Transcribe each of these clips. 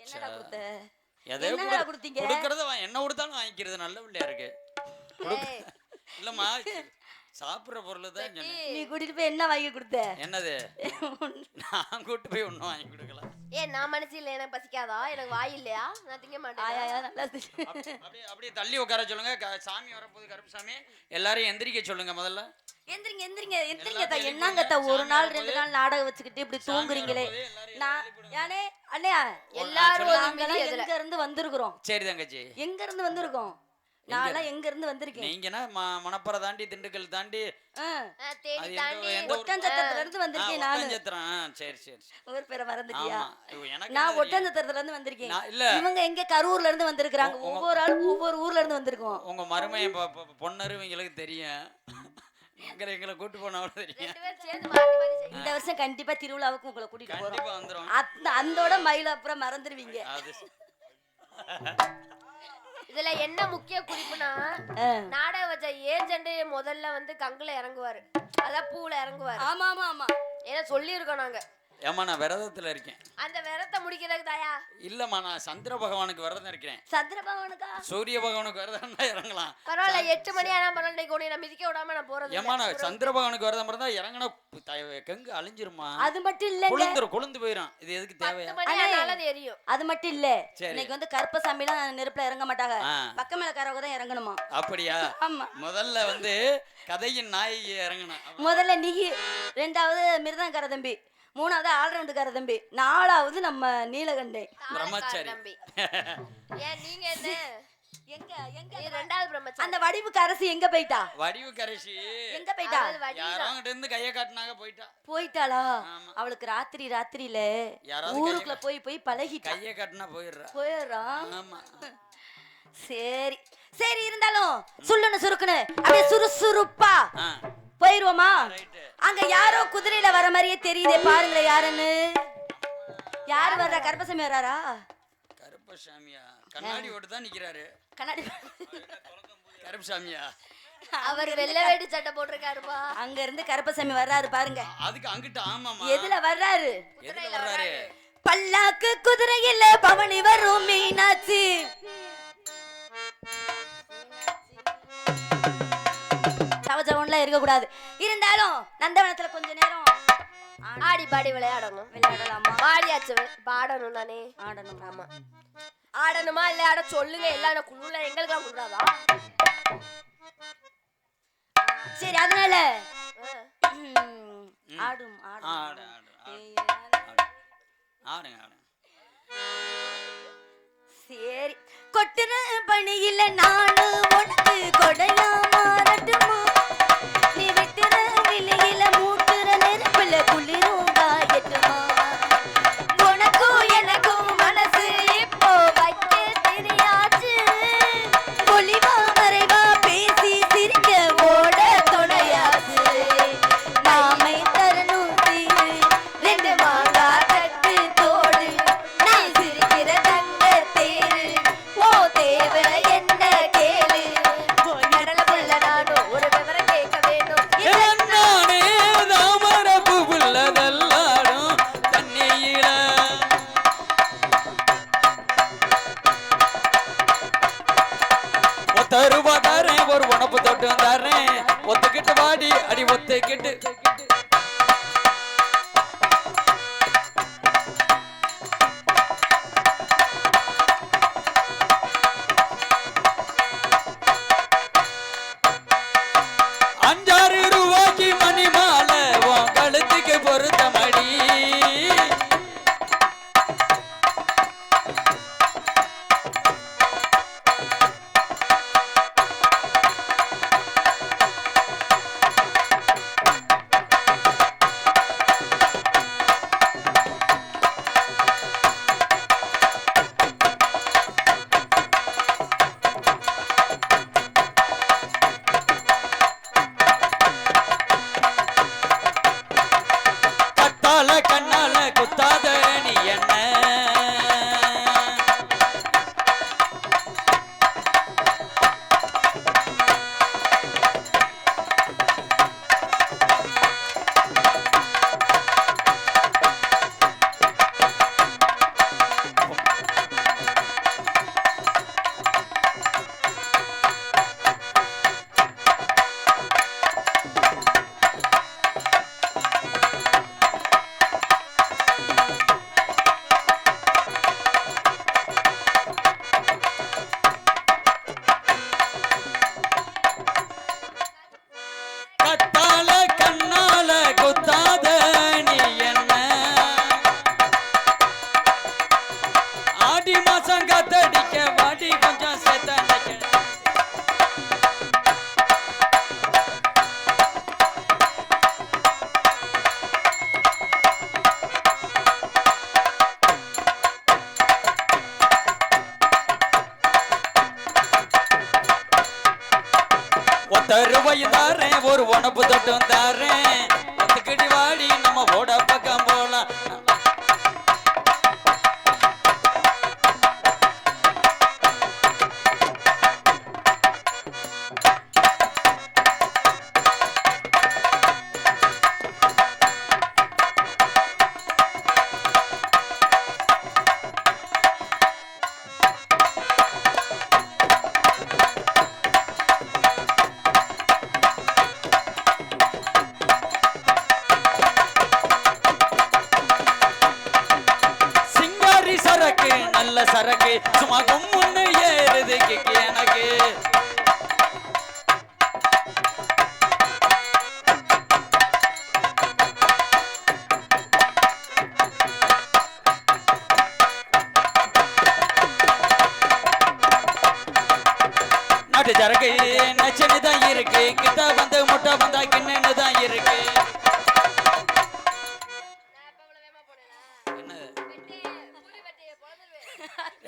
என்னடா கொடுத்த? எதையோ என்னடா கொடுத்தீங்க? கொடுக்கறத என்ன கொடுத்தாலும் வாங்கிக்கிறது நல்ல பிள்ளையா இருக்கு. இல்லம்மா சாப்பிடுற பொருள் தான் சொன்னேன். நீ கூட்டிட்டு போய் என்ன வாங்கி கொடுத்த? என்னது? நான் கூட்டு போய் ஒன்றும் வாங்கி கொடுக்கல. நான் மனசு இல்லை, எனக்கு பசிக்காதா? எனக்கு வாய் இல்லையா? நான் திங்க மாட்டேன். அப்படியே தள்ளி உட்கார சொல்லுங்க. சாமி வரப்போது கருப்புசாமி, எல்லாரும் எந்திரிக்க சொல்லுங்க. முதல்ல எந்திரிங்க எந்திரிங்க எந்திரிங்க. என்னங்கத்தா ஒரு நாள் 2 நாள் நாடகம் வச்சுக்கிட்டு இப்படி தூங்குறீங்களே? நான் யானே அண்ணையா எல்லாரும் எங்க இருந்து வந்திருக்கிறோம்? சரி தங்கச்சி, எங்க இருந்து வந்திருக்கோம்? நான் எங்க இருந்து வந்திருக்கேன்? நீங்கனா மணப்பற தாண்டி திண்டுக்கல் தாண்டி தேடி தாண்டி ஒட்டஞ்சத்திரத்துல இருந்து வந்திருக்கேன் நான். ஒட்டஞ்சத்திரம். சரி சரி. ஊர் பேரை மறந்துட்டியா? எனக்கு நான் ஒட்டஞ்சத்திரத்துல இருந்து வந்திருக்கேன். இல்ல இவங்க எங்க கரூர்ல இருந்து வந்திருக்காங்க. ஒவ்வொரு ஆளும் ஒவ்வொரு ஊர்ல இருந்து வந்திருக்கோம். உங்க மருமைய பொண்ணரு இவங்களுக்கு தெரியும். எங்களை கூட்டு போனவங்க தெரியும். இந்த வருஷம் கண்டிப்பா திருவிழாவுக்கு உங்களை கூட்டிட்டு போறோம். கண்டிப்பா வந்துரும். அந்தோட மயிலாப்புறம் மறந்துடுவீங்க. இதுல என்ன முக்கிய குறிப்புனா, நாடக வச்ச ஏஜென்ட் முதல்ல வந்து கங்குல இறங்குவாரு, அதான் பூல இறங்குவாரு. ஆமா ஆமா ஆமா, ஏன்னா சொல்லி இருக்கோம் நாங்க. ஏமா நான் விரதத்துல இருக்கேன். அந்த விரதத்தை முடிக்கிறதுக்கு தாயா? இல்லம்மா நான் சந்திர பகவானுக்கு விரதம் இருக்கிறேன். சந்திர பகவானுக்கா? சூரிய பகவானுக்கு விரதம் தான் இறங்கலாம். பரவாயில்ல, 8 மணி ஆனா பரவாயில்ல, உன்னை நான் மிதிக்க விடாம நான் போறது. ஏமா நான் சந்திர பகவானுக்கு விரதம் இருந்தா இறங்கினா கங்கு அழிஞ்சிருமா? அது மட்டும் இல்ல, கொழுந்து போயிடும். இது எதுக்கு தேவையா? 10 மணி ஆனால அது எரியும். அது மட்டும் இல்ல, இன்னைக்கு வந்து கருப்பசாமிலாம் நெருப்புல இறங்க மாட்டாங்க, பக்கம் மேலக்காரவங்க தான் இறங்கணுமா? அப்படியா? ஆமா. முதல்ல வந்து கதையின் நாயகி இறங்கணும். முதல்ல நீ, 2வது மிருதங்கார தம்பி, 3வது ஆல்ரவுண்டுக்கார தம்பி, 4வது நம்ம நீலகண்டே பிரம்மச்சாரி. ஏன் நீங்க என்ன எங்க எங்க 2வது பிரம்மச்சாரி? அந்த வடிவுக்கு அரசி எங்க போயிட்டா? வடிவுக்கு அரசி எங்க போயிட்டா? யாராங்கிட்ட இருந்து கைய காட்டினாங்க போயிட்டாளா? அவளுக்கு ராத்திரியில ஊருக்குள்ள போய் பழகிட்டா. கைய காட்டினா போயிடுறா. ஆமா சரி சரி, இருந்தாலும் சுள்ளுன்னு சுருக்குன்னு அப்படியே சுறுசுறுப்பா போயிருவோமா? அங்க யாரோ குதிரையில வர மாதிரியே தெரியுதே, பாருங்களேன் யாருன்னு. யாரு வர்றா? கருப்பசாமி வர்றாரா? கருப்பசாமியா? கண்ணாடி ஓட்டு தான் நிக்கிறாரு. கண்ணாடி கருப்பசாமியா? அவர் வெள்ளை வேட்டி சட்டை போட்டிருக்காருப்பா. அங்க இருந்து கருப்பசாமி வர்றாரு பாருங்க. அதுக்கு அங்கிட்ட. ஆமாமா. எதுல வர்றாரு? எதுல வர்றாரு? பல்லாக்கு குதிரையில பவனி வரும் மீனாட்சி. தவஜவன்லாம் இருக்க கூடாது. இருந்தாலும் நந்தவனத்துல கொஞ்ச நேரம் ஆடி பாடி விளையாடலாமா? பாடியாச்சு, பாடணும் தானே. ஆடணும். ஆமா, ஆடணுமா இல்ல ஆட சொல்லுங்க. எல்லாரும் குழுல எங்களுக்கெல்லாம் குடுறாதா? சரி, அதனால ஆடும் சரி. கொட்டுற பணியில நானு ஒட்டு கொடையா மாறட்டுமா? நீ வெட்டுற விலையில மூட்டுற நெருப்புல குளிரும் காயட்டுமா? உனக்கும் எனக்கும் மனசு இப்போ வைக்க தெரியாச்சு. ஒளிவா மறைவா பேசி சிரிக்க ஓட துணையாச்சு. நாமை தரணும் தீரு 2 மாங்கா தட்டு தோடு. நான் சிரிக்கிற தங்க தேரு ஓ தேவை என்ன கேளு. கடல புள்ள நானும் ஒரு விவரம் கேட்க வேணும். தாமரப்பு புள்ளதெல்லாடும் தண்ணியில ஒத்தருவா தரேன், ஒரு உணப்பு தொட்டு தரேன். ஒத்துக்கிட்டு வாடி அடி ஒத்துக்கிட்டு. ₹5 மணி மாலை உன் கழுத்துக்கு பொருத்த மடி. 10 தாரேன் ஒரு உணப்பு தொட்டும் தாரேன் ஒத்துக்கடி வாடி நம்ம ஓட பக்கம் போலாம் நல்ல சரக்கு சும்மா கும்முன்னு ஏறுது கிக்கு எனக்கு நாட்டு சரக்கு நச்சுன்னு தான் இருக்கு கிட்ட வந்து முட்டை வந்தா கிண்ணு தான் இருக்கு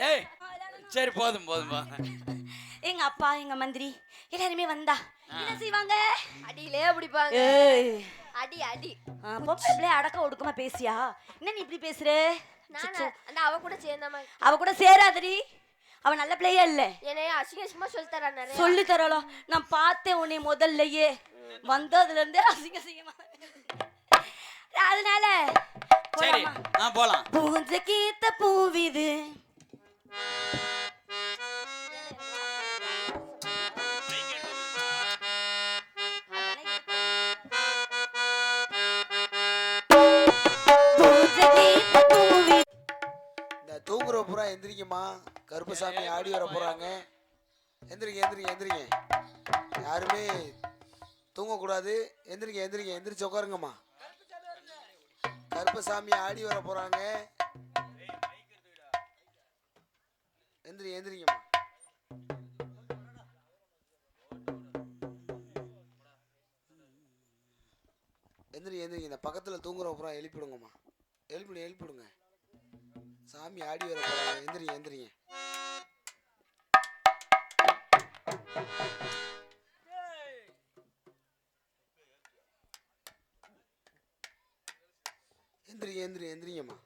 ஏய் சரி போதும் போதும் எங்க அப்பா எங்க மந்திரி எல்லாருமே வந்தா என்ன செய்வாங்க அடியிலே பிடிப்பாங்க அடி அடி பொம்பளை அடக்க ஒடுக்கமா பேசியா என்ன நீ இப்படி பேசுற அந்த அவ கூட சேர்ந்தாம அவ கூட சேராதடி அவ நல்ல பிள்ளையா இல்ல என்னைய அசிங்க அசிங்கமா சொல்லி தரா நிறைய சொல்லி தரலோ நான் பார்த்தேன் உன்னை முதல்லயே வந்ததுல இருந்தே அசிங்க அசிங்கமா அதனால சரி நான் போலாம் பூஞ்ச கீத்த பூவிது தூங்குற பூரா எந்திரிக்குமா கருப்பசாமி ஆடி வர போறாங்க எந்திரிங்க எந்திரிங்க எந்திரிங்க யாருமே தூங்கக்கூடாது எந்திரிங்க எந்திரிங்க எந்திரிச்சு உட்காருங்கம்மா கருப்பசாமி ஆடி வர போறாங்க எந்திரிங்க எந்திரிங்கம்மா எந்திரிங்க எந்திரிங்க இந்த பக்கத்துல தூங்குற பூரா எழுப்பிடுங்கம்மா எழுப்பிடுங்க சாமி ஆடி வர போறாங்க எந்திரிங்க எந்திரிங்க எந்திரிங்க எந்திரிங்க எந்திரிங்கம்மா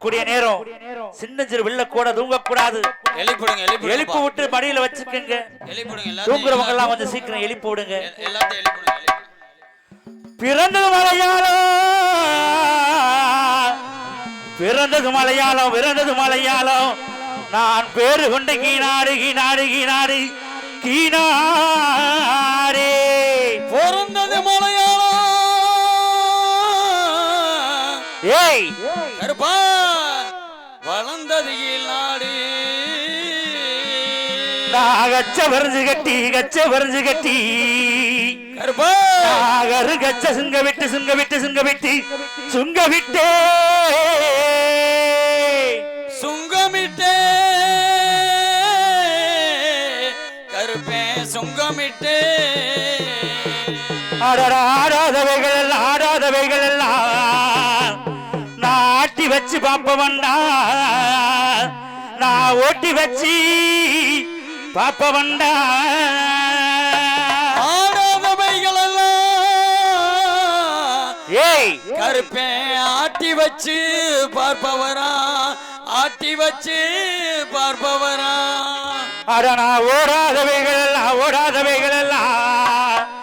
கூடிய நேரம் சின்ன சிறு வெள்ள கூட தூங்க கூடாது எழுப்பி விட்டு மடியில வச்சுக்கங்க தூங்குறவங்க எல்லாம் கொஞ்சம் சீக்கிரம் எழுப்பி விடுங்க பிறந்தது மலையாளம் நான் பேரு கொண்ட கீனாடு பிறந்தது மலையாளம் ஏய் கருப்பா வளர்ந்தது நாடு கச்ச வரைஞ்சு கட்டி கருப்பா கச்ச சுங்க விட்டு சுங்கமிட்டே கருப்பே சுங்கமிட்டே ஆடாதவைகள் எல்லாம் நான் ஆட்டி வச்சு பாப்பவண்டா நான் ஓட்டி வச்சு பாப்பவண்டா ஆடாதவைகள் எல்லாம் ஏய் கருப்பே ஆட்டி வச்சு பார்ப்பவரா அட நான் ஓடாதவைகள் எல்லாம்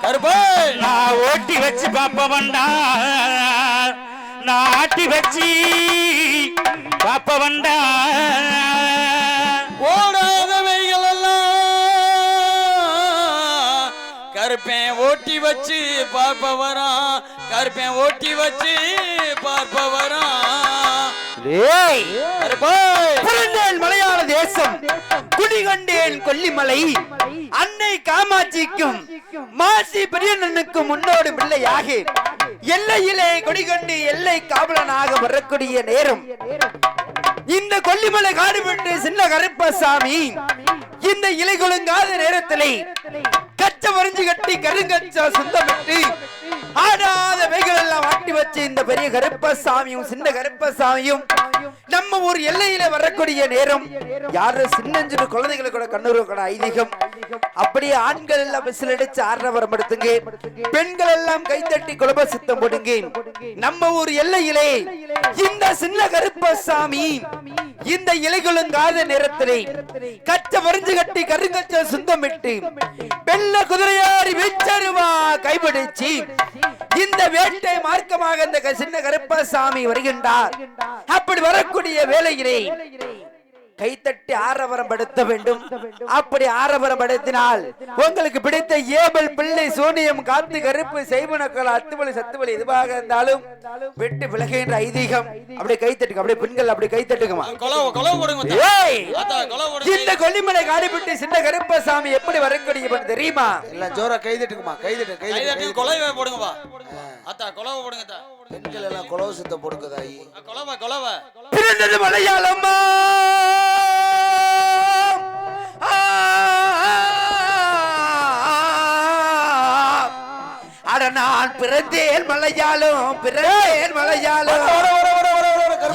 கருப்பே நான் ஓட்டி வச்சு பாப்பவண்டா நான் ஆட்டி வச்சு பாப்பவண்டா ஓடாதவைகள் எல்லாம் கருப்பேன் ஓட்டி வச்சு பார்ப்பவரா பிறந்தேன் மலையாள தேசம் குடிகொண்டேன் கொல்லிமலை அன்னை காமாட்சிக்கும் மாசி பெரியண்ணனுக்கு முன்னோடு பிள்ளையாக எல்லையிலே கொடிகொண்டு எல்லை காவலனாக வரக்கூடிய நேரம் இந்த கொல்லிமலை காடு பெற்று சின்ன கருப்பசாமி இந்த இலை கொழுங்காத நேரத்திலே கச்ச வரிஞ்சு கட்டி கருங்கச்சா சுத்தமிட்டு ஆடாத வைகள் எல்லாம் ஆட்டி வச்சு இந்த பெரிய கருப்பசாமியும் சின்ன கருப்பசாமியும் நம்ம ஊர் எல்லையில வரக்கூடிய நேரம் யாரு சின்னஞ்சிறு குழந்தைகளுக்கு கூட கண்ணூர் கூட ஐதீகம். அப்படியே ஆண்கள் எல்லாம் விசில் அடிச்சு ஆரவரம் எடுத்துங்க, பெண்கள் எல்லாம் கைத்தட்டி குலப சித்தம் போடுங்க. நம்ம ஊர் எல்லையிலே இந்த சின்ன கருப்பசாமி இந்த இலைகளுங்காத நேரத்திலே கச்ச வரிஞ்சு கட்டி கருங்கச்ச சுத்தமிட்டு வெள்ள குதிரையாரி வீச்சருவா கைபிடிச்சு இந்த வேட்டை மார்க்கமாக இந்த சின்ன கருப்பசாமி வருகின்றார். அப்படி வரக்கூடிய வேளையிலே கைத்தட்டி ஆரவரம் படுத்த வேண்டும். அப்படி ஆரவரம் படுத்தினால் உங்களுக்கு பிடித்த ஏபல் பிள்ளை சூனியம் காத்து கருப்பு செய்வனக்கள் அத்துவலி சத்துவலி எதுவாக இருந்தாலும் வெட்டு விலகுகின்ற ஐதீகம். அப்படி கைத்தட்டுங்க, அப்படியே பெண்கள் அப்படி கைத்தட்டுக்குமா. இந்த கொல்லிமலை காடிப்பட்டு சின்ன கருப்பசாமி எப்படி வரக்கூடிய தெரியுமா? எல்லாம் ஜோரா கைதட்டுக்குமா, கைதட்டு கொலவை போடுங்கப்பா. அத்தா கொலவை போடுங்க. பெண்கள் எல்லாம் கொலவு சித்தம் போடுங்க தாயி. கொலவை பிறந்தது மலையாளம்மா, அட நான் பிறந்தேன் மலையாளம், பிறந்தேன் மலையாளம்.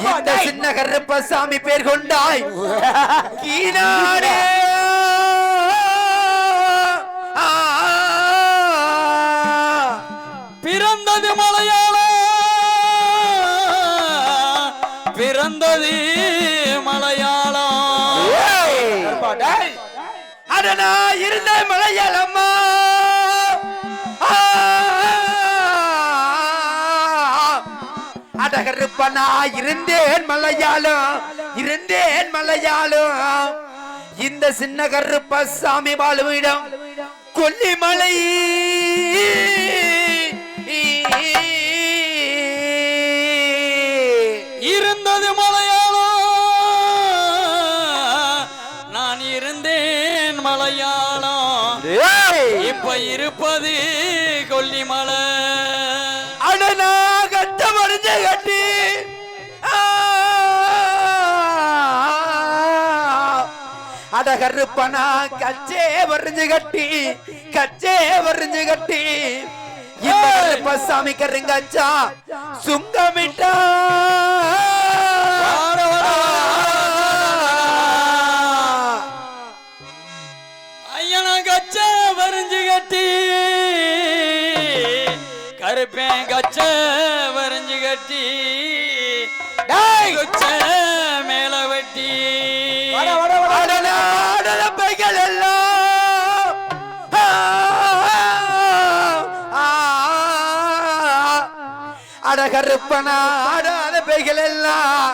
இந்த சின்ன கருப்பசாமி பேர் கொண்டாய் கீழாடே பிறந்தது மலையாளம், பிறந்தது மலையாளம். அடனா இருந்த மலையாளம்மா, அடகருப்பனா இருந்தேன் மலையாளம், இருந்தேன் மலையாளம். இந்த சின்ன கருப்பசாமி வாழுமிடம் கொல்லிமலை. இருந்தது மலையாளம், நான் இருந்தேன் மலையாளம். இப்ப இருப்பது கொல்லிமலை. அடனா கட்ட மறிஞ்ச கட்டி அடகருப்பனா கச்சே வரிஞ்சு கட்டி, கச்சே வரிஞ்சு கட்டி இந்த கருப்பசாமி கருங்கச்சா சுங்கமிட்டா. ஐயனா கச்ச வரிஞ்சு கட்டி, கருப்பேன் கச்ச வரிஞ்சு கட்டி, குச்ச மேல வெட்டி பைகள் எல்லாம் அடகருப்பனா ஆடாத பைகள் எல்லாம்,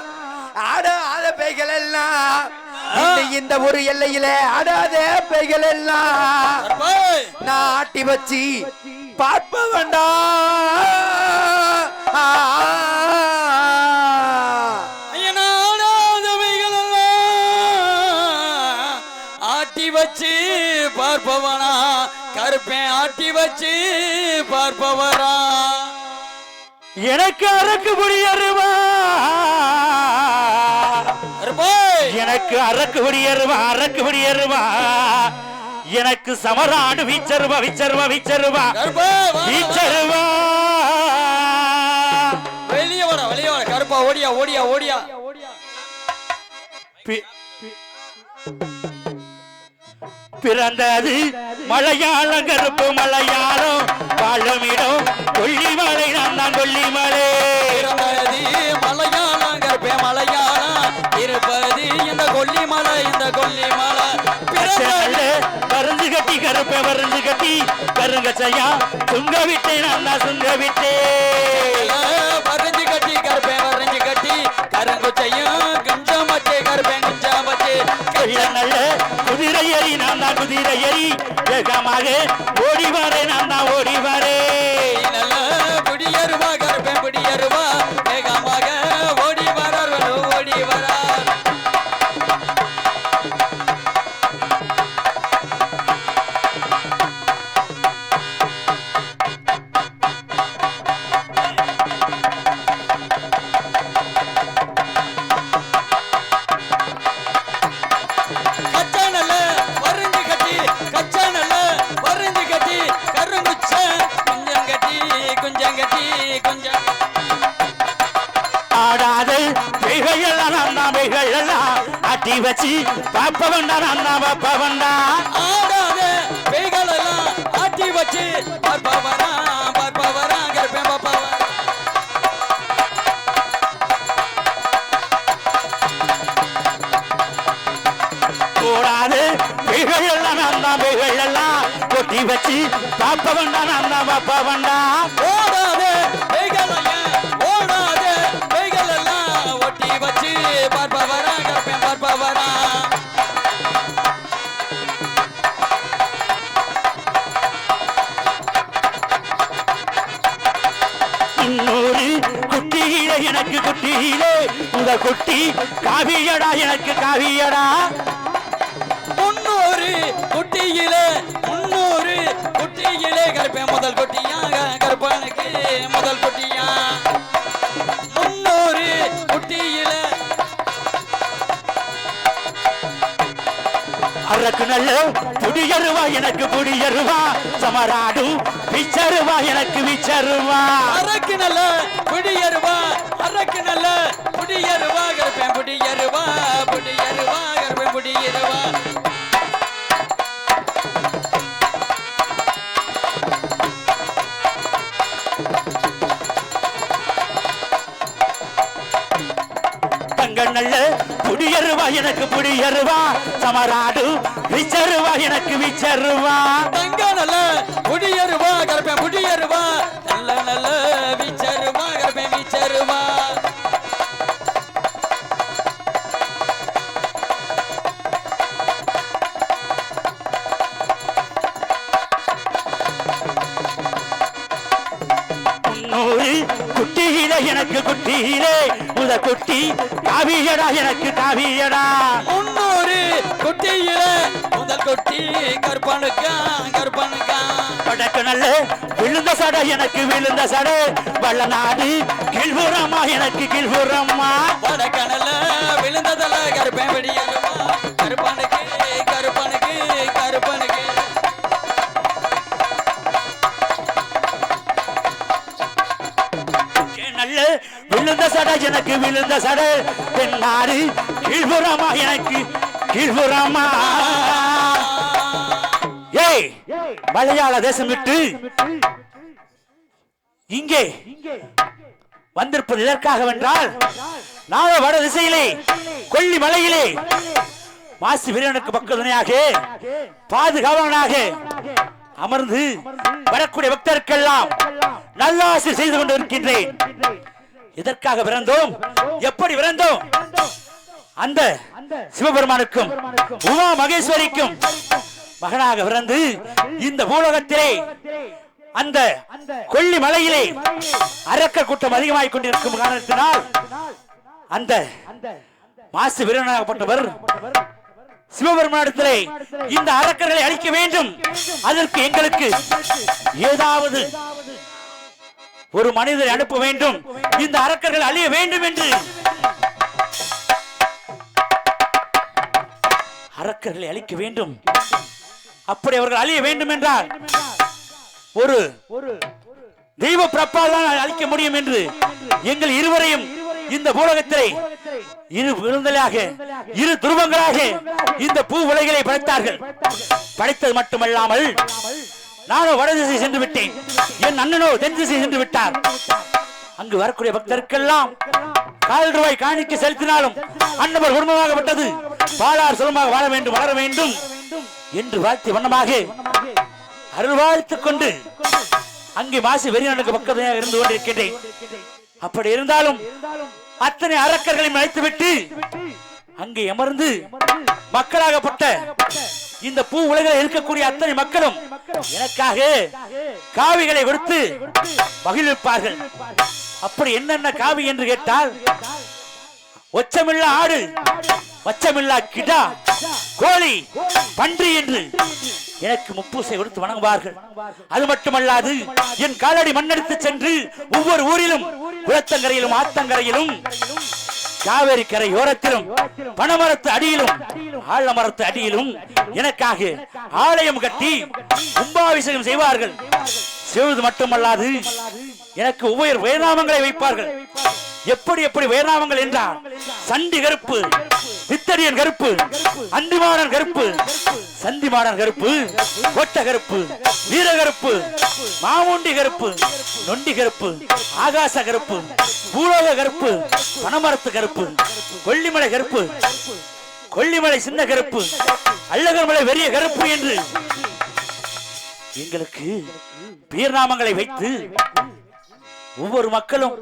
ஆடாத பைகள் எல்லாம் இந்த ஒரு எல்லையில ஆடாத பைகள் எல்லாம் நான் ஆட்டி வச்சு பார்ப்ப வேண்டாம். ஆட்டி வச்சு பார்ப்பவனா, கருப்பேன் ஆட்டி வச்சு பார்ப்பவரா. எனக்கு அரக்கு முடியருவா, எனக்கு அரக்கு முடியருவா, அரக்கு முடியருவா. எனக்கு சமராடு வீச்சருவா, வீச்சருவா, வீச்சருவா, வீச்சருவா. வெளியே வர, வெளியே வர கருப்பா. ஓடியா, ஓடியா, ஓடியா. பிறந்தது மலையாளம், கருப்பு மலையாளம். வாழுமிடம் கொல்லிமலை, நான் தான் கொல்லிமலை. பிறந்தது மலையாளம், கருப்பே மலையாளம். இருப்பது இந்த கொல்லிமலை, இந்த கொல்லிமலை. வரைஞ்சு கட்டி கருப்பை வரைஞ்சு கட்டி கருங்கச்சையா சுங்க விட்டேன், நான் தான் சுங்க விட்டேன். வரைஞ்சு கட்டி கருப்பை வரைஞ்சு கட்டி கருங்குச்சையும் கஞ்சம் வச்சே, கருப்பேன் கஞ்சம் வச்சே. நல்ல குதிரை ஏறி, நான் தான் குதிரை ஏறி வேகமாக ஓடி வரேன், நான் தான் ஓடி வரேன். நல்ல பிடியருவா, கருப்பேன் பிடியருவா, வேகமாக ஓடி வரார், ஓடி வரார். கொட்டி வச்சு பாப்ப வேண்டாம் அண்ணா பாப்பா வேண்டாம் ஆடாத பேய்களெல்லாம் ஆட்டி வச்சு பார்ப்பவரா கருப்பேன் பாப்பவரா கூடாது பேய்கள் எல்லாம் அண்ணா பேய்கள் எல்லாம் கொட்டி வச்சு பாப்ப வேண்டாம் அண்ணா பாப்பா வேண்டாம் ஓடாத பேய்களெல்லாம் ஒட்டி வச்சு பார்ப்பவரா கருப்பேன் பார்ப்பவரா இன்னொரு குட்டியிலே எனக்கு குட்டியிலே உங்க குட்டி காவியடா எனக்கு காவியடா முன்னூறு குட்டியிலே கருப்பேன் முதல் குட்டியாக கருப்பனுக்கு முதல் குட்டியா 300 குட்டியிலே அரக்கு நல்ல புடியருவா எனக்கு புடியருவா சமராடும் விச்சருவா எனக்கு விச்சருவா அரக்கு நல்ல புடியருவா கருப்பேன் புடியருவா கருப்பேன் புடியருவா நல்ல புடியருவா எனக்கு புடியருவா சமராடு விச்சருவா எனக்கு விச்சருவா தங்க நல்ல புடியருவா கருப்பேன் புடியருவா நல்ல விச்சருவா கருப்பேன் விச்சருவா குட்டியிலே எனக்கு குட்டியிலே முத குட்டி காவியடா எனக்கு காவியடா 300 குட்டியிலே முதல் குட்டி கருப்பனுக்கா படக்கு நல்ல விழுந்த சடை எனக்கு விழுந்த சடை வள்ளநாடு கிழ்புறமா எனக்கு கிழ்புறமா படக்கனல்ல விழுந்ததல்ல கருப்பேன் வெடியருவா கருப்பனுக்கு நல்ல விழுந்த சடை எனக்கு விழுந்த சடை தென்னாடு கீழ்புறமா எனக்கு கீழ்புறமா ஏய் மலையாள தேசம் விட்டு இங்கே வந்திருப்பது எதற்காகவென்றால் நாள வட திசையிலே கொல்லி மலையிலே மாசி வீரனுக்கு பக்கத்துணையாக பாதுகாவலனாக அமர்ந்து வரக்கூடிய பக்தருக்கெல்லாம் நல்லாசி செய்து கொண்டு இருக்கின்றேன். எதற்காக பிறந்தோம், எப்படி பிறந்தோம்? அந்த சிவபெருமானுக்கும் உமா மகேஸ்வரிக்கும் மகனாக பிறந்து இந்த பூலோகத்திலே அந்த கொல்லி மலையிலே அரக்கர் கூட்டம் அதிகமாகிக் கொண்டிருக்கும் காரணத்தினால் அந்த மாசு வீரனாகப்பட்டவர் சிவபெருமானிடத்திலே இந்த அரக்கர்களை அழிக்க வேண்டும், அதற்கு எங்களுக்கு ஏதாவது ஒரு மனிதரை அனுப்ப வேண்டும், இந்த அரக்கர்கள் அழிய வேண்டும் என்று அரக்கர்களை அழிக்க வேண்டும். அப்படி அவர்கள் அழிய வேண்டும் என்றால் ஒரு தெய்வ பிரப்பால் தான் அழிக்க முடியும் என்று எங்கள் இருவரையும் இந்த பூலகத்திலே இரு விழுந்தலாக இரு துருவங்களாக இந்த பூ உலகிலே படைத்தார்கள். படைத்தது மட்டுமல்லாமல் நானும் வடதிசை சென்று விட்டேன், என் அண்ணனோ தென் திசை சென்று விட்டார். அங்கு வரக்கூடிய பக்தருக்கெல்லாம் கால் ரூபாய் காணிக்கு செலுத்தினாலும் அன்னவர் குடும்பமாகப்பட்டது பாலார் சுலமாக வாழ வேண்டும், வளர வேண்டும் என்று வாழ்த்தி வண்ணமாக அருள் வாழ்த்துக் கொண்டு அங்கே மாசி வெறியனுக்கு பக்கத்தையாக இருந்து கொண்டிருக்கின்றேன். அப்படி இருந்தாலும் அத்தனை அரக்கர்களையும் அழைத்துவிட்டு அங்கே அமர்ந்து மக்களாகப்பட்ட இந்த பூ உலகில் இருக்கக்கூடிய அத்தனை மக்களும் எனக்காக காவிகளை கொடுத்து மகிழ்விப்பார்கள். அப்படி என்னென்ன காவி என்று கேட்டால், ஒச்சமில்லா ஆடு, வச்சமில்லா கிடா, கோழி, பன்றி என்று எனக்கு முப்பூசை கொடுத்து வணங்குவார்கள். அது மட்டுமல்லாது என் காலடி மண்ணெடுத்து சென்று ஒவ்வொரு ஊரிலும் குளத்தங்கரையிலும் ஆத்தங்கரையிலும் காவேரி கரை ஓரத்திலும் பனமரத்து அடியிலும் ஆலமரத்து அடியிலும் எனக்காக ஆலயம் கட்டி கும்பாபிஷேகம் செய்வார்கள். செய்வது மட்டுமல்லாது எனக்கு ஒவ்வொரு வேதாமங்களை வைப்பார்கள். எப்படி எப்படி வேதாமங்கள் என்றால், சண்டி கருப்பு, வித்தடியன் கருப்பு, அந்திமாறன் கருப்பு, சந்திமாறன் கருப்பு, கொட்ட கருப்பு, வீர கருப்பு, மாமுண்டி கருப்பு, நொண்டி கருப்பு, ஆகாச கருப்பு, பூலோக கருப்பு, பனமரத்து கருப்பு, கொல்லிமலை கருப்பு, கொல்லிமலை சின்ன கருப்பு, அள்ளகர்மலை வெறிய கருப்பு என்று எங்களுக்கு பேர்நாமங்களை வைத்து ஒவ்வொரு மக்களும்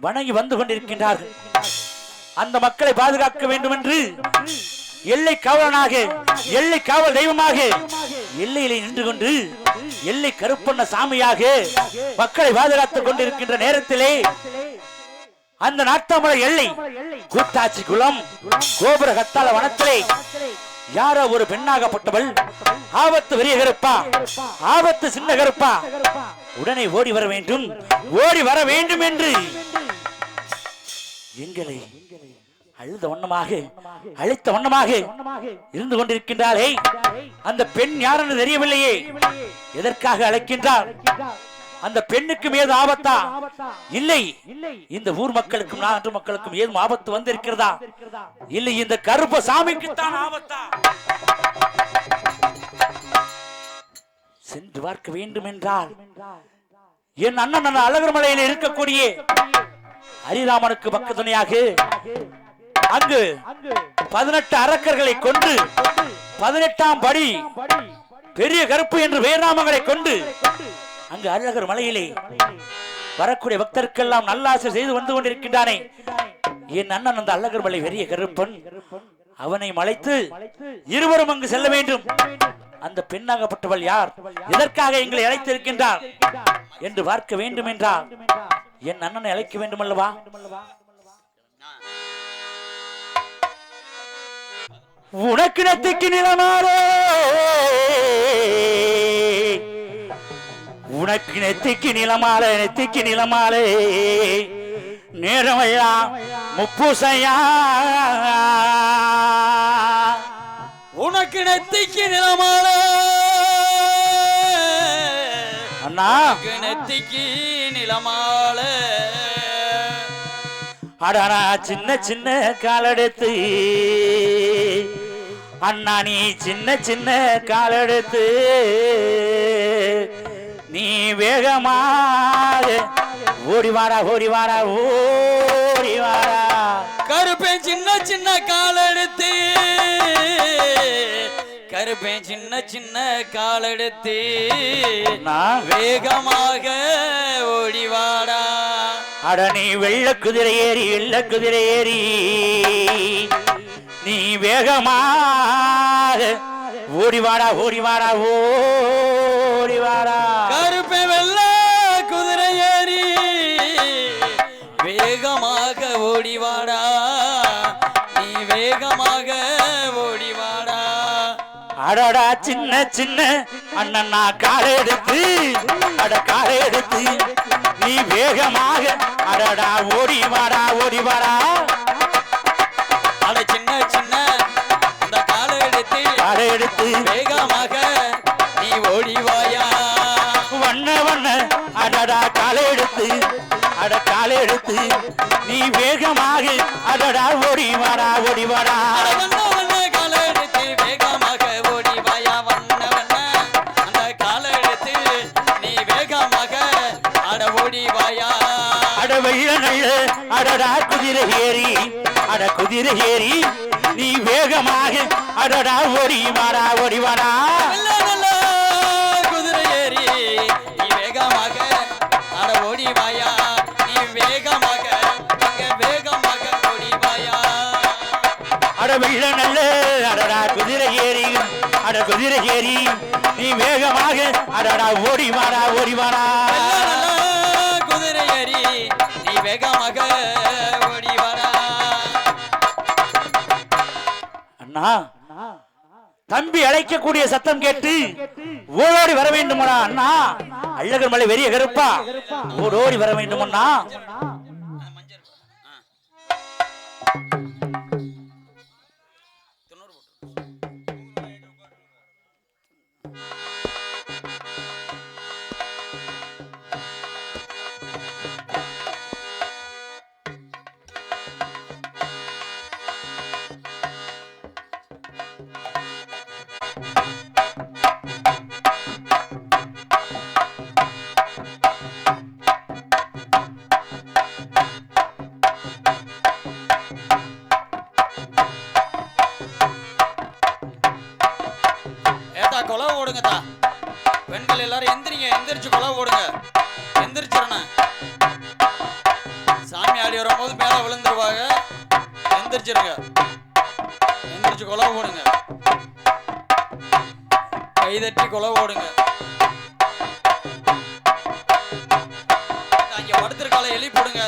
வணங்கி வந்து கொண்டிருக்கின்றார்கள். அந்த மக்களை பாதுகாக்க வேண்டும் என்று எல்லை காவலனாக, எல்லை காவல் தெய்வமாக எல்லையிலே நின்று கொண்டு எல்லை கருப்பண்ண சாமியாக மக்களை பாதுகாத்துக் கொண்டிருக்கின்ற நேரத்திலே அந்த நாட்டாமலை எல்லை கூத்தாச்சி குளம் கோபுர கத்தால வனத்திலே யாரோ ஒரு பெண்ணாகப்பட்டவள் ஆபத்து வெறிய கருப்பா, ஆபத்து சின்ன கருப்பா, உடனே ஓடி வர வேண்டும், ஓடி வர வேண்டும் என்று எங்களை அழுத வண்ணமாக, அழைத்த வண்ணமாக இருந்து கொண்டிருக்கின்றாளே, அந்த பெண் யார் என்று தெரியவில்லையே. எதற்காக அழைக்கின்றார்? அந்த பெண்ணுக்கு ஏதும் ஆபத்தா? இல்லை, இந்த ஊர் மக்களுக்கும் நாட்டு மக்களுக்கும் ஏதும் ஆபத்து வந்திருக்கிறதா? இல்லை, இந்த கருப்ப சாமிக்கு தான் ஆபத்தா? சென்று பார்க்க வேண்டும் என்றால் என் அண்ணன் அழகர்மலையில் இருக்கக்கூடிய ஹரிராமனுக்கு பக்க துணையாக அங்கு 18 அரக்கர்களை கொண்டு 18ஆம் படி பெரிய கருப்பு என்று வேர்நாமங்களை கொண்டு அங்கு அழகர் மலையிலே வரக்கூடிய பக்தருக்கெல்லாம் நல்லாசை செய்து வந்து கொண்டிருக்கின்றானே என் அண்ணன் அந்த அழகர் மலை வெறிய கருப்பன். அவனை மலைத்து இருவரும் அங்கு செல்ல வேண்டும். அந்த பெண்ணாகப்பட்டவள் யார்? எதற்காக எங்களை அழைத்திருக்கின்றார் என்று பார்க்க வேண்டும் என்றால் என் அண்ணனை அழைக்க வேண்டும் அல்லவா? உனக்கு நெத்திக்கு நிலமாறே, உனக்கு நெத்திக்கு நிலமாலை, நெத்திக்கு நிலமாலை, நேரமெல்லாம் முப்பூசையா. உனக்கு நெத்திக்கு நிலமாலை, அண்ணா நெத்திக்கு நிலமாலை, அடனா சின்ன சின்ன காலெடுத்து, அண்ணா நீ சின்ன சின்ன காலெடுத்து நீ வேகமாக ஓடிவாரா, ஓடிவாரா, ஓடிவாரா. கருப்பேன் சின்ன சின்ன காலெடுத்து, கருப்பேன் சின்ன சின்ன காலெடுத்து வேகமாக ஓடிவாடா. அட நீ வெள்ள குதிரை ஏறி, வெள்ள குதிரை ஏறி நீ வேகமாக ஓடிவாடா, ஓடிவாடா, ஓடிவாடா. கருப்பை வெள்ள குதிரை ஏறி வேகமாக ஓடிவாடா, நீ வேகமாக ஓடிவாடா. அடடா சின்ன சின்ன அண்ணன் நான் காலை எடுத்து, அட காலை எடுத்து நீ வேகமாக அடடா ஓடிவாடா, ஓடிவாடா. அட சின்ன சின்ன இந்த காலை எடுத்து, காலை எடுத்து வேகமாக நீ ஓடிவாயா. வண்ண வண்ண அடடா காலை எடுத்து, அட காலை எடுத்து நீ வேகமாக அடடா ஓடிவாடா, ஓடிவாடா. வண்ண வண்ண காலை எடுத்து வேகமாக ஓடிவாயா. வண்ண வண்ண அந்த காலை எடுத்து நீ வேகமாக அட ஓடிவாயா. அட வெள்ள நல்ல அடடா குதிரை ஏறி, அட குதிரை ஏறி நீ வேகமாக அடடா ஓடிவாடா, ஓடிவாடா. குதிரை ஏறி நீ வேகமாக அட ஓடிவாயா, நீ வேகமாக அங்க வேகமாக ஓடிவாயா. அட வெள்ள நல்ல அடடா குதிரை ஏறி, அட குதிரை ஏறி நீ வேகமாக அடடா ஓடிவாடா, ஓடிவாடா. குதிரை ஏறி நீ வேகமாக ஓடிவாடா. அண்ணா தம்பி அழைக்கக்கூடிய சத்தம் கேட்டு ஓடோடி வர வேண்டுமண்ணா. அண்ணா அழகர் மலை வெறிய கருப்பா, ஓடோடி வர வேண்டுமண்ணா. ஏத்தா கொலை ஓடுங்கத்தா. பெண்கள் எல்லாரும் எந்திரிங்க, எந்திரிச்சு கொலை ஓடுங்க. எந்திரிச்சிடணும். சாமி ஆடி வரும்போது மேல விழுந்துருவாங்க. எந்திரிச்சிருங்க, எந்திரிச்சு கொலை ஓடுங்க. கைதட்டி கொலை ஓடுங்க. அங்க படுத்திருக்கால எலி போடுங்க.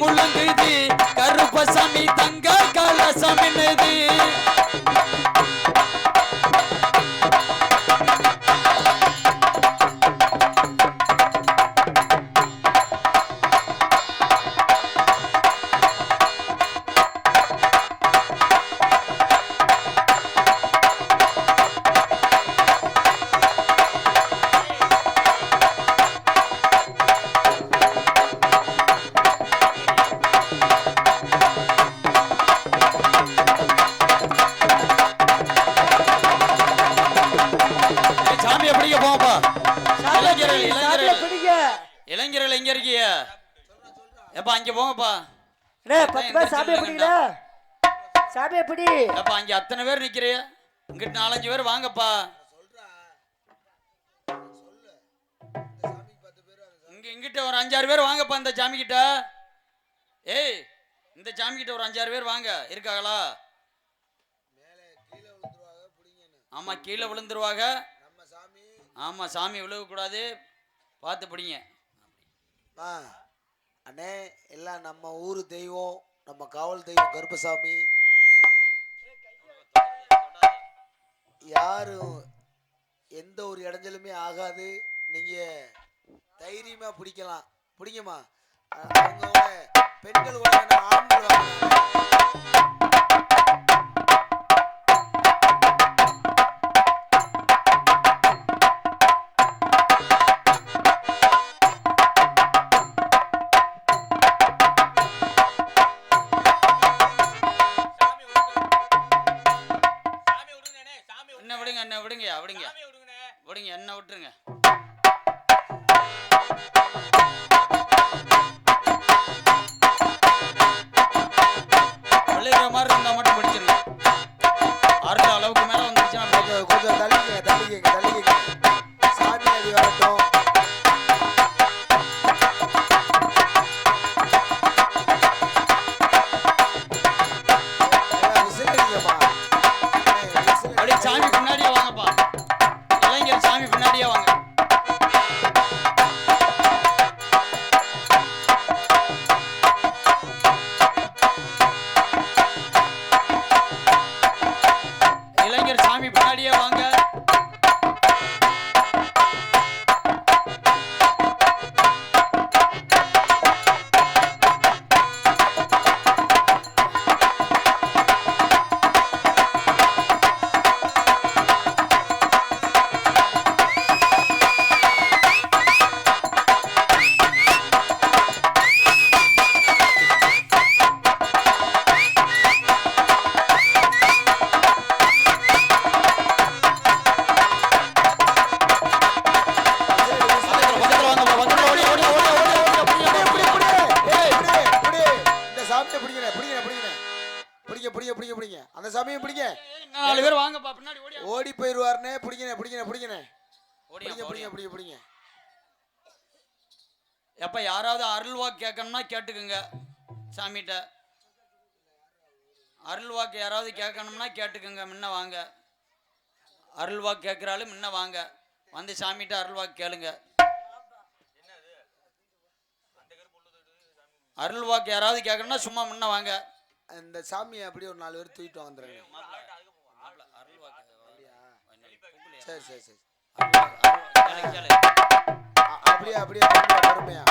முழுங்குது கருப்பசாமி தங்க கலசமின்னுது. இளைஞர்கள் எங்க இருக்கீங்க? எப்பா அங்க போங்கப்பா. அப்பா அங்க அத்தனை பேர் நிக்கிறீ, இங்கிட்ட 4-5 பேர் வாங்கப்பா. இங்கிட்ட ஒரு 5-6 பேர் வாங்கப்பா. இந்த சாமி கிட்ட, ஏய் இந்த சாமி கிட்ட ஒரு 5-6 பேர் வாங்க. இருக்காங்களா? ஆமா கீழே விழுந்துருவாங்க. ஆமா சாமி விழுக கூடாது, பார்த்து பிடிங்க. அண்ணே எல்லாம் நம்ம ஊரு தெய்வம், நம்ம காவல் தெய்வம் கருப்பசாமி. யாரும் எந்த ஒரு இடைஞ்சலுமே ஆகாது. நீங்க தைரியமா பிடிக்கலாம். பிடிங்கம்மா. அவங்களோட பெண்கள் வாங்க, ஆண்கள் வாங்க. விடுங்க என்ன விட்டுருங்க. பள்ளிகிராம எப்ப யாராவது அருள்வாக்கு கேட்கணும்னா கேட்டுக்குங்க சாமிகிட்ட. அருள்வாக்கு யாராவது கேட்கணும்னா கேட்டுக்குங்க. முன்ன வாங்க. அருள்வாக்கு கேட்குறாலும் முன்ன வாங்க, வந்து சாமிகிட்ட அருள்வாக்கு கேளுங்க. அருள்வாக்கு யாராவது கேட்கணும்னா சும்மா முன்ன வாங்க. இந்த சாமியை அப்படியே ஒரு 4 பேர் தூக்கிட்டு வந்துடுறேன். சரி சரி சரி. அப்படியே அப்படியே பொறுமையா.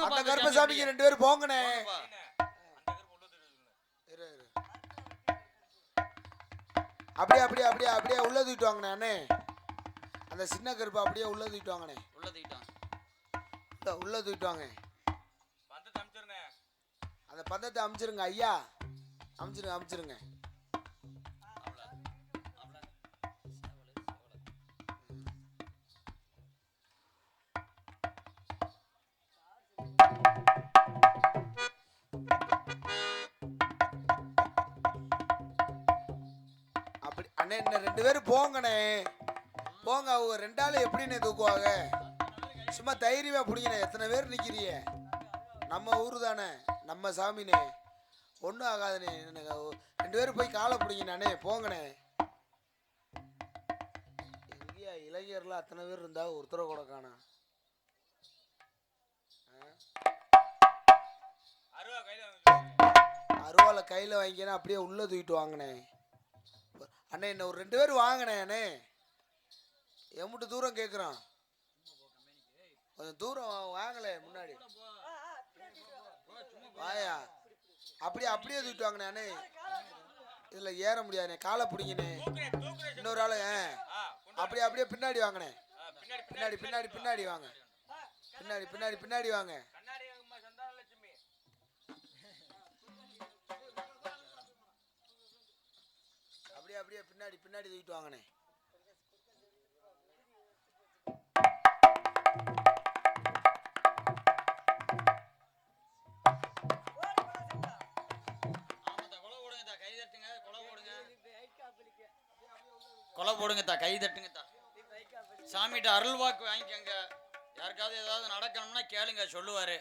அந்த கருப்பசாமிக்கு 2 பேரும் போங்கனே. அப்படியே அப்படியே அப்படியே அப்படியே உள்ள தூக்கிட்டு வாங்கண்ணே அண்ணே. அந்த சின்ன கருப்பு அப்படியே உள்ள தூக்கிட்டு வாங்கண்ணே. உள்ள தூக்கிட்டு வாங்க. அந்த பந்தத்தை அமிச்சிருங்க ஐயா. அமிச்சிருங்க. அப்படி அண்ணே இன்னும் 2 பேரும் போங்கண்ணே. போங்க. அவங்க 2 ஆளு எப்படின்னு தூக்குவாங்க? சும்மா தைரியமா பிடிங்கண்ணே. எத்தனை பேர் நிக்கிறீங்க? நம்ம ஊரு தானே, நம்ம சாமினே, ஒன்றும் ஆகாதுண்ணே. 2 பேரும் போய் காலை பிடிங்கண்ணே. போங்கண்ணே. எங்கேயா இளைஞர்லாம் அத்தனை பேர் இருந்தா ஒருத்தரை கூட காணா. அருவாலை கையில் வாங்கினா அப்படியே உள்ள தூக்கிட்டு வாங்கினே அண்ணே. இன்னும் ஒரு 2 பேர் வாங்கினே அண்ணே. எம்பிட்டு தூரம் கேட்குறான்? கொஞ்சம் தூரம் வாங்கலை முன்னாடி வாயா. அப்படியே தூக்கிட்டு வாங்கினே அண்ணே. இதில் ஏற முடியாதுண்ணே. காலை பிடிங்கினே. இன்னொரு ஆளு அப்படியே பின்னாடி வாங்கினே. பின்னாடி வாங்க. பின்னாடி வாங்க. அப்படியே பின்னாடி தூக்கிட்டு வாங்கண்ணே. கொலை போடுங்கத்தா, கை தட்டுங்கத்தா. சாமிகிட்ட அருள்வாக்கு வாங்கிக்கங்க. யாருக்காவது ஏதாவது நடக்கணும்னா கேளுங்க, சொல்லுவாரு.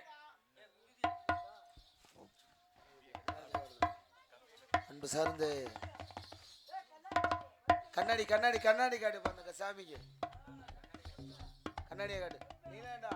அன்பு சார்ந்து கண்ணாடி காட்டு பாருங்க சாமிக்கு. கண்ணாடியை காட்டு. நீலாண்டா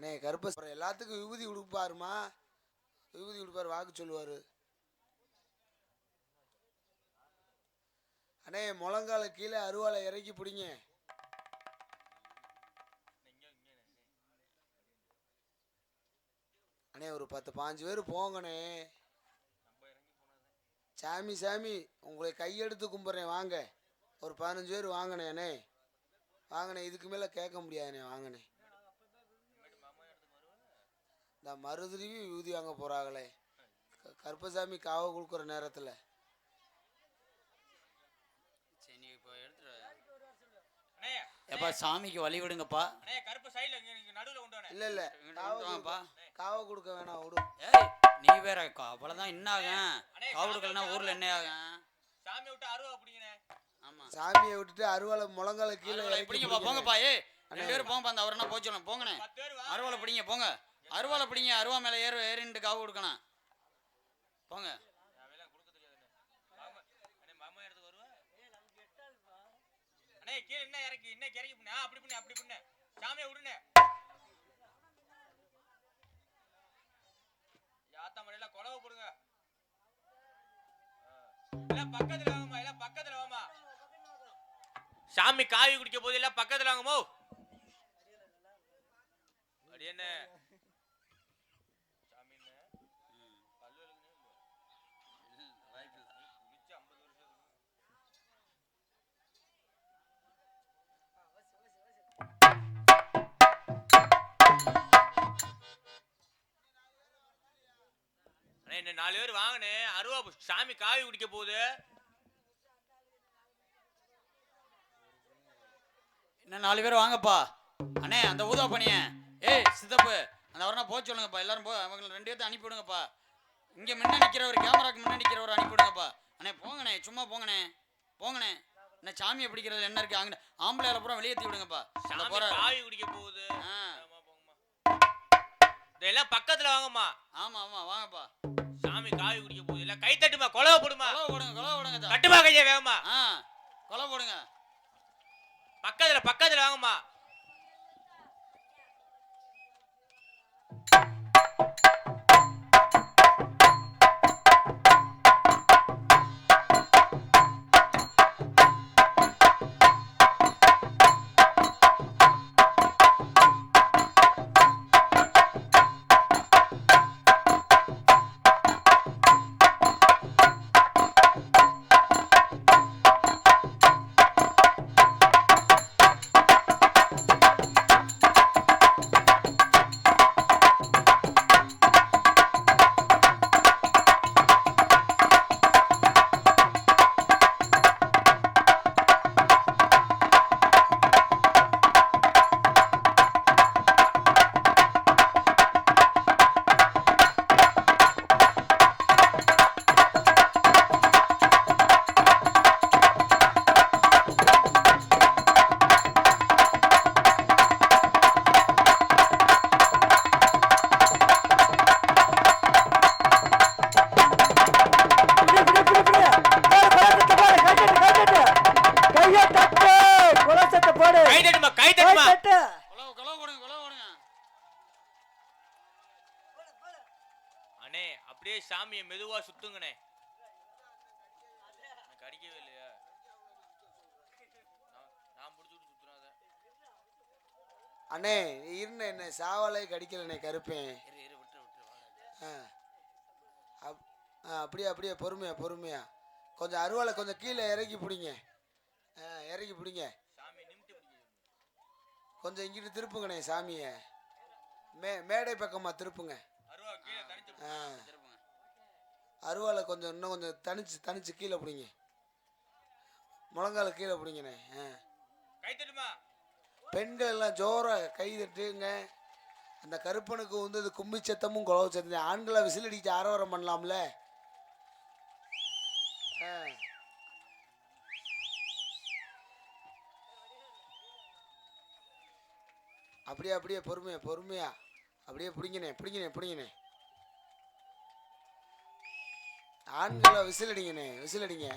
அண்ணே கருப்ப எல்லாத்துக்கும் விபூதி கொடுப்பாருமா, விபூதி கொடுப்பாரு, வாக்கு சொல்லுவாரு. அண்ணே முழங்கால கீழே அருவாளை இறக்கி பிடிங்க. அண்ணே ஒரு 10-15 பேர் போங்கண்ணே. சாமி சாமி உங்களை கையெடுத்து கும்பிட்றேன், வாங்க. ஒரு 15 பேர் வாங்கண்ணே. அண்ணே வாங்கண்ணே, இதுக்கு மேலே கேட்க முடியாதுண்ணே, வாங்கண்ணே. இந்த மருதுருவி விபூதி வாங்க போகிறாங்களே கருப்பசாமி காவை கொடுக்குற நேரத்தில். எப்பா சாமிக்கு வழி விடுங்கப்பா. இல்ல இல்ல காவை கொடுக்க வேணாம், விடு. ஏய் நீ வேற அவ்வளவுதான். என்ன ஆகும் காவு கொடுக்கலன்னா ஊர்ல என்ன ஆகும்? ஆமா சாமியை விட்டுட்டு அருவாளை முழங்கால கீழே பிடிங்கப்பா. போங்கப்பா. ஏய் 2 பேரும் போங்கப்பா. அந்த அவர்னா போய் சொல்லணும். போங்கண்ணே, அருவாளை பிடிங்க. போங்க, அருவாளை பிடிங்க. அருவா மேல ஏறிண்டு காவு கொடுக்கணும். போங்க. சாமி காவி குடிக்க போது இல்ல பக்கத்துல வாங்கமோ. அடி என்ன என்ன 4 பேர் வாங்கனே. அருவா சாமி காவி குடிக்க போகுது. இன்னும் 4 பேர் வாங்கப்பா. அண்ணே அந்த ஊதா பண்ணிய. ஏய் சித்தப்பு அந்த அவர்னா போய் சொல்லுங்கப்பா. எல்லாரும் போ. அவங்க 2 பேர்த்த அனுப்பி விடுங்கப்பா. இங்க முன்ன நிக்கிறவர், கேமராக்கு முன்ன நிக்கிறவர் அனுப்பி விடுங்கப்பா. அண்ணே போங்கண்ணே, சும்மா போங்கண்ணே, போங்கண்ணே. என்ன சாமியை பிடிக்கிறது என்ன இருக்கு? அங்க ஆம்பளை பூரா வெளியேற்றி விடுங்கப்பா. காவி குடிக்க போகுது. இதெல்லாம் பக்கத்துல வாங்கம்மா. ஆமா ஆமா வாங்கப்பா. சாமி காவி குடிக்க போகுது. இல்ல கை தட்டுமா, கொலவை போடுமா. கொலவை போடுங்க, கொலவை போடுங்க. தட்டுமா கையை வேகமா. கொலவை போடுங்க. பக்கத்துல வாங்கம்மா. அண்ணே அப்படியே சாமியை மெதுவா சுத்துங்கண்ணே. அடிக்கவே இல்லையா? நான் புடிச்சுட்டு சுத்துறாத. அண்ணே இருந்த என்ன சாவலை கடிக்கலண்ணே கருப்பேன். அப்படியே அப்படியே பொறுமையா பொறுமையா. கொஞ்சம் அருவாளை கொஞ்சம் கீழே இறக்கி பிடிங்க. இறக்கி பிடிங்க. கொஞ்சம் இங்கிட்டு திருப்புங்கண்ணே சாமியை. மேடை பக்கமாக திருப்புங்க. அருவாளை கொஞ்சம் இன்னும் கொஞ்சம் தனிச்சு கீழே பிடிங்க. முழங்கால கீழே பிடிங்கண்ணே. பெண்கள் எல்லாம் ஜோரா கை தட்டுங்க. அந்த கருப்பனுக்கு வந்து கும்பி சத்தமும் குழவு சத்தம். ஆண்களை விசில் அடிச்சு ஆரவாரம் பண்ணலாம்ல. அப்படியே அப்படியே பொறுமையா பொறுமையா அப்படியே பிடிங்கண்ணே. ஆண்களை விசில் அடிங்கண்ணே, விசில் அடிங்க.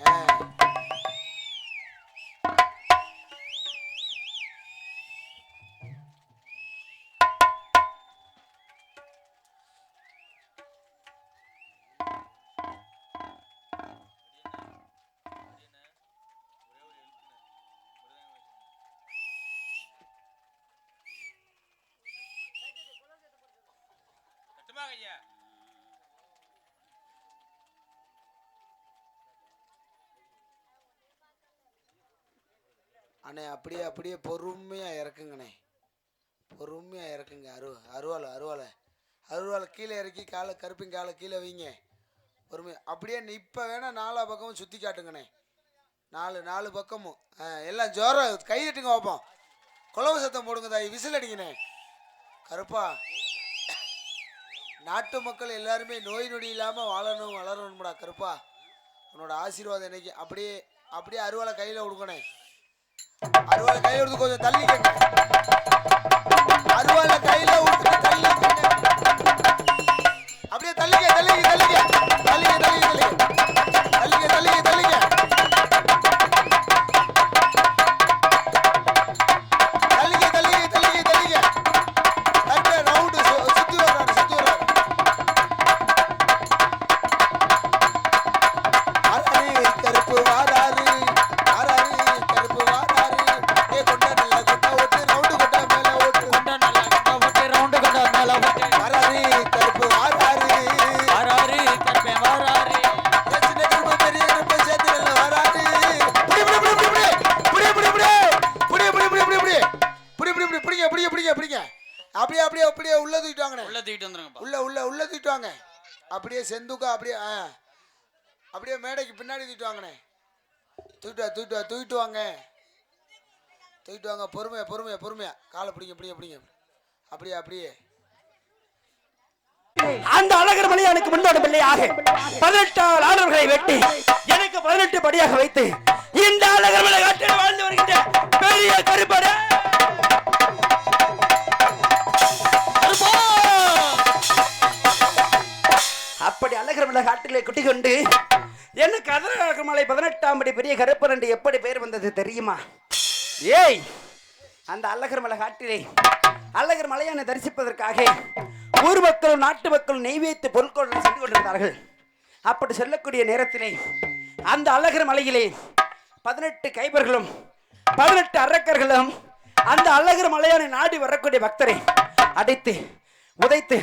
வாங்க ஐயா. அண்ணே அப்படியே அப்படியே பொறுமையா இறக்குங்கண்ணே, பொறுமையா இறக்குங்க. அருவாலை கீழே இறக்கி காலை கருப்பின் காலை கீழே வைங்க. பொறுமையா அப்படியே இப்போ வேணா நாலா பக்கமும் சுற்றி காட்டுங்கண்ணே. நாலு பக்கமும் எல்லாம் ஜோரம் கை தட்டுங்க பார்ப்போம். குலவு சத்தம் போடுங்க தாய், விசில் அடிங்கண்ணே. கருப்பா, நாட்டு மக்கள் எல்லாருமே நோய் நொடி இல்லாமல் வளரணும்டா கருப்பா. உன்னோட ஆசீர்வாதம் இன்னைக்கு அப்படியே அருவாலை கையில் கொடுக்கணே. அருவாலை கையில் கொடுத்து கொஞ்சம் தள்ளிக்கங்க. அருவாலை கையில் கொடுத்துட்டு தள்ளிக்கங்க. அப்படியே தள்ளிக்க. அப்படியே உள்ள தூக்கிட்டு வாங்கண்ணே. உள்ள தூக்கிட்டு வந்துருங்கப்பா. உள்ள தூக்கிட்டு வாங்க. அப்படியே செந்துக்கா அப்படியே மேடைக்கு பின்னாடி தூக்கிட்டு வாங்கண்ணே. தூக்கிட்டு வாங்க. பொறுமையா காலை பிடிங்க. அப்படியே அந்த அழகர் மலையானுக்கு முன்னோடு பிள்ளையாக 18 ஆடவர்களை வெட்டி எனக்கு 18 படியாக வைத்து இந்த அழகர் மலை காட்டில் வாழ்ந்து வருகின்ற பெரிய கருப்பட அப்படி அழகர் மலை காட்டிலே குட்டி கொண்டு எனக்கு அழகர் மலை 18ஆம் படி பெரிய கருப்பன் என்று எப்படி பெயர் வந்தது தெரியுமா? ஏய், அந்த அழகர் மலை காட்டிலே அழகர் மலையானை தரிசிப்பதற்காக ஊர் மக்களும் நாட்டு மக்களும் நெய்வேத்து பொருட்களுடன் சென்று கொண்டிருந்தார்கள். அப்படி சொல்லக்கூடிய நேரத்திலே அந்த அழகர் மலையிலே 18 கைபர்களும் 18 அரக்கர்களும் அந்த அழகர் மலையானை நாடி வரக்கூடிய பக்தரை அடித்து உதைத்து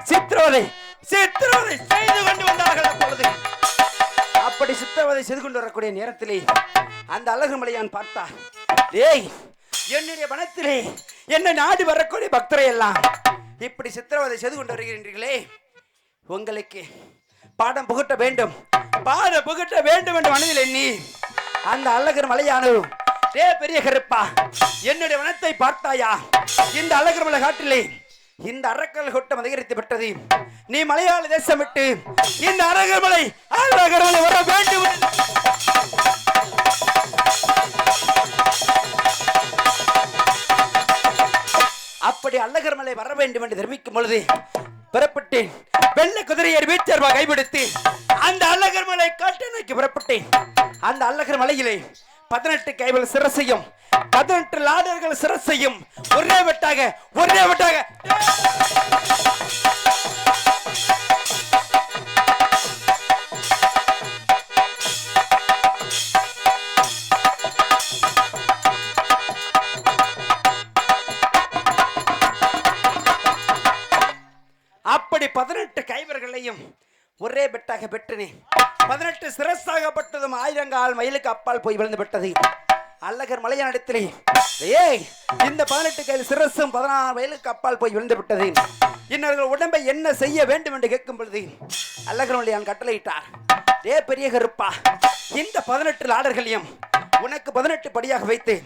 சித்திரவதை செய்து கொண்டு வந்தார்கள். அப்பொழுது அப்படி சித்திரவதை செய்து கொண்டு வரக்கூடிய நேரத்திலே அந்த அழகர் மலையான் பார்த்தார், ஏய், என்னுடைய வனத்திலே என்னை நாடி வரக்கூடிய பக்தரை எல்லாம் இப்படி சித்திரவதை செய்து கொண்டு வருகின்றீர்களே, உங்களுக்கு பாடம் புகட்ட வேண்டும் என்று மனதில் எண்ணி அந்த அழகர் மலையானது, பெரிய கருப்பா, என்னுடைய வனத்தை பார்த்தாயா? இந்த அழகர் மலை காட்டிலே இந்த அரக்கல் கூட்டம் அதிகரித்து விட்டது. நீ மலையாள தேசம் விட்டு இந்த அழகர் மலை வர வேண்டும். அப்படி அழகர் மலை வர வேண்டும் என்று தெரிவிக்கும் பொழுது புறப்பட்டேன். வெள்ளை குதிரையை வீச்சர்வா கைபிடித்து அந்த அழகர் மலை காட்டை நோக்கி புறப்பட்டேன். அந்த அழகர் மலையிலே 18 கைகள் சிரசையும் 18 லாடர்கள் சிரசையும் ஒரே வெட்டாக அப்படி 18 கைவர்களையும் ஒரே பெட்டாக பெற்றினேன். 18 சிரசாகப்பட்டதும் 1000 மைலுக்கு அப்பால் போய் விழுந்து விட்டது. அழகர் மலையான் இடத்திலே, ஏய், இந்த 18 கையில் சிரசும் 16 மைலுக்கு அப்பால் போய் விழுந்து விட்டது. இன்னவர்கள் உடம்பை என்ன செய்ய வேண்டும் என்று கேட்கும் பொழுது அழகர் மலையான் கட்டளையிட்டார், பெரிய கருப்பா, இந்த 18 லாடர்களையும் உனக்கு 18 படியாக வைத்து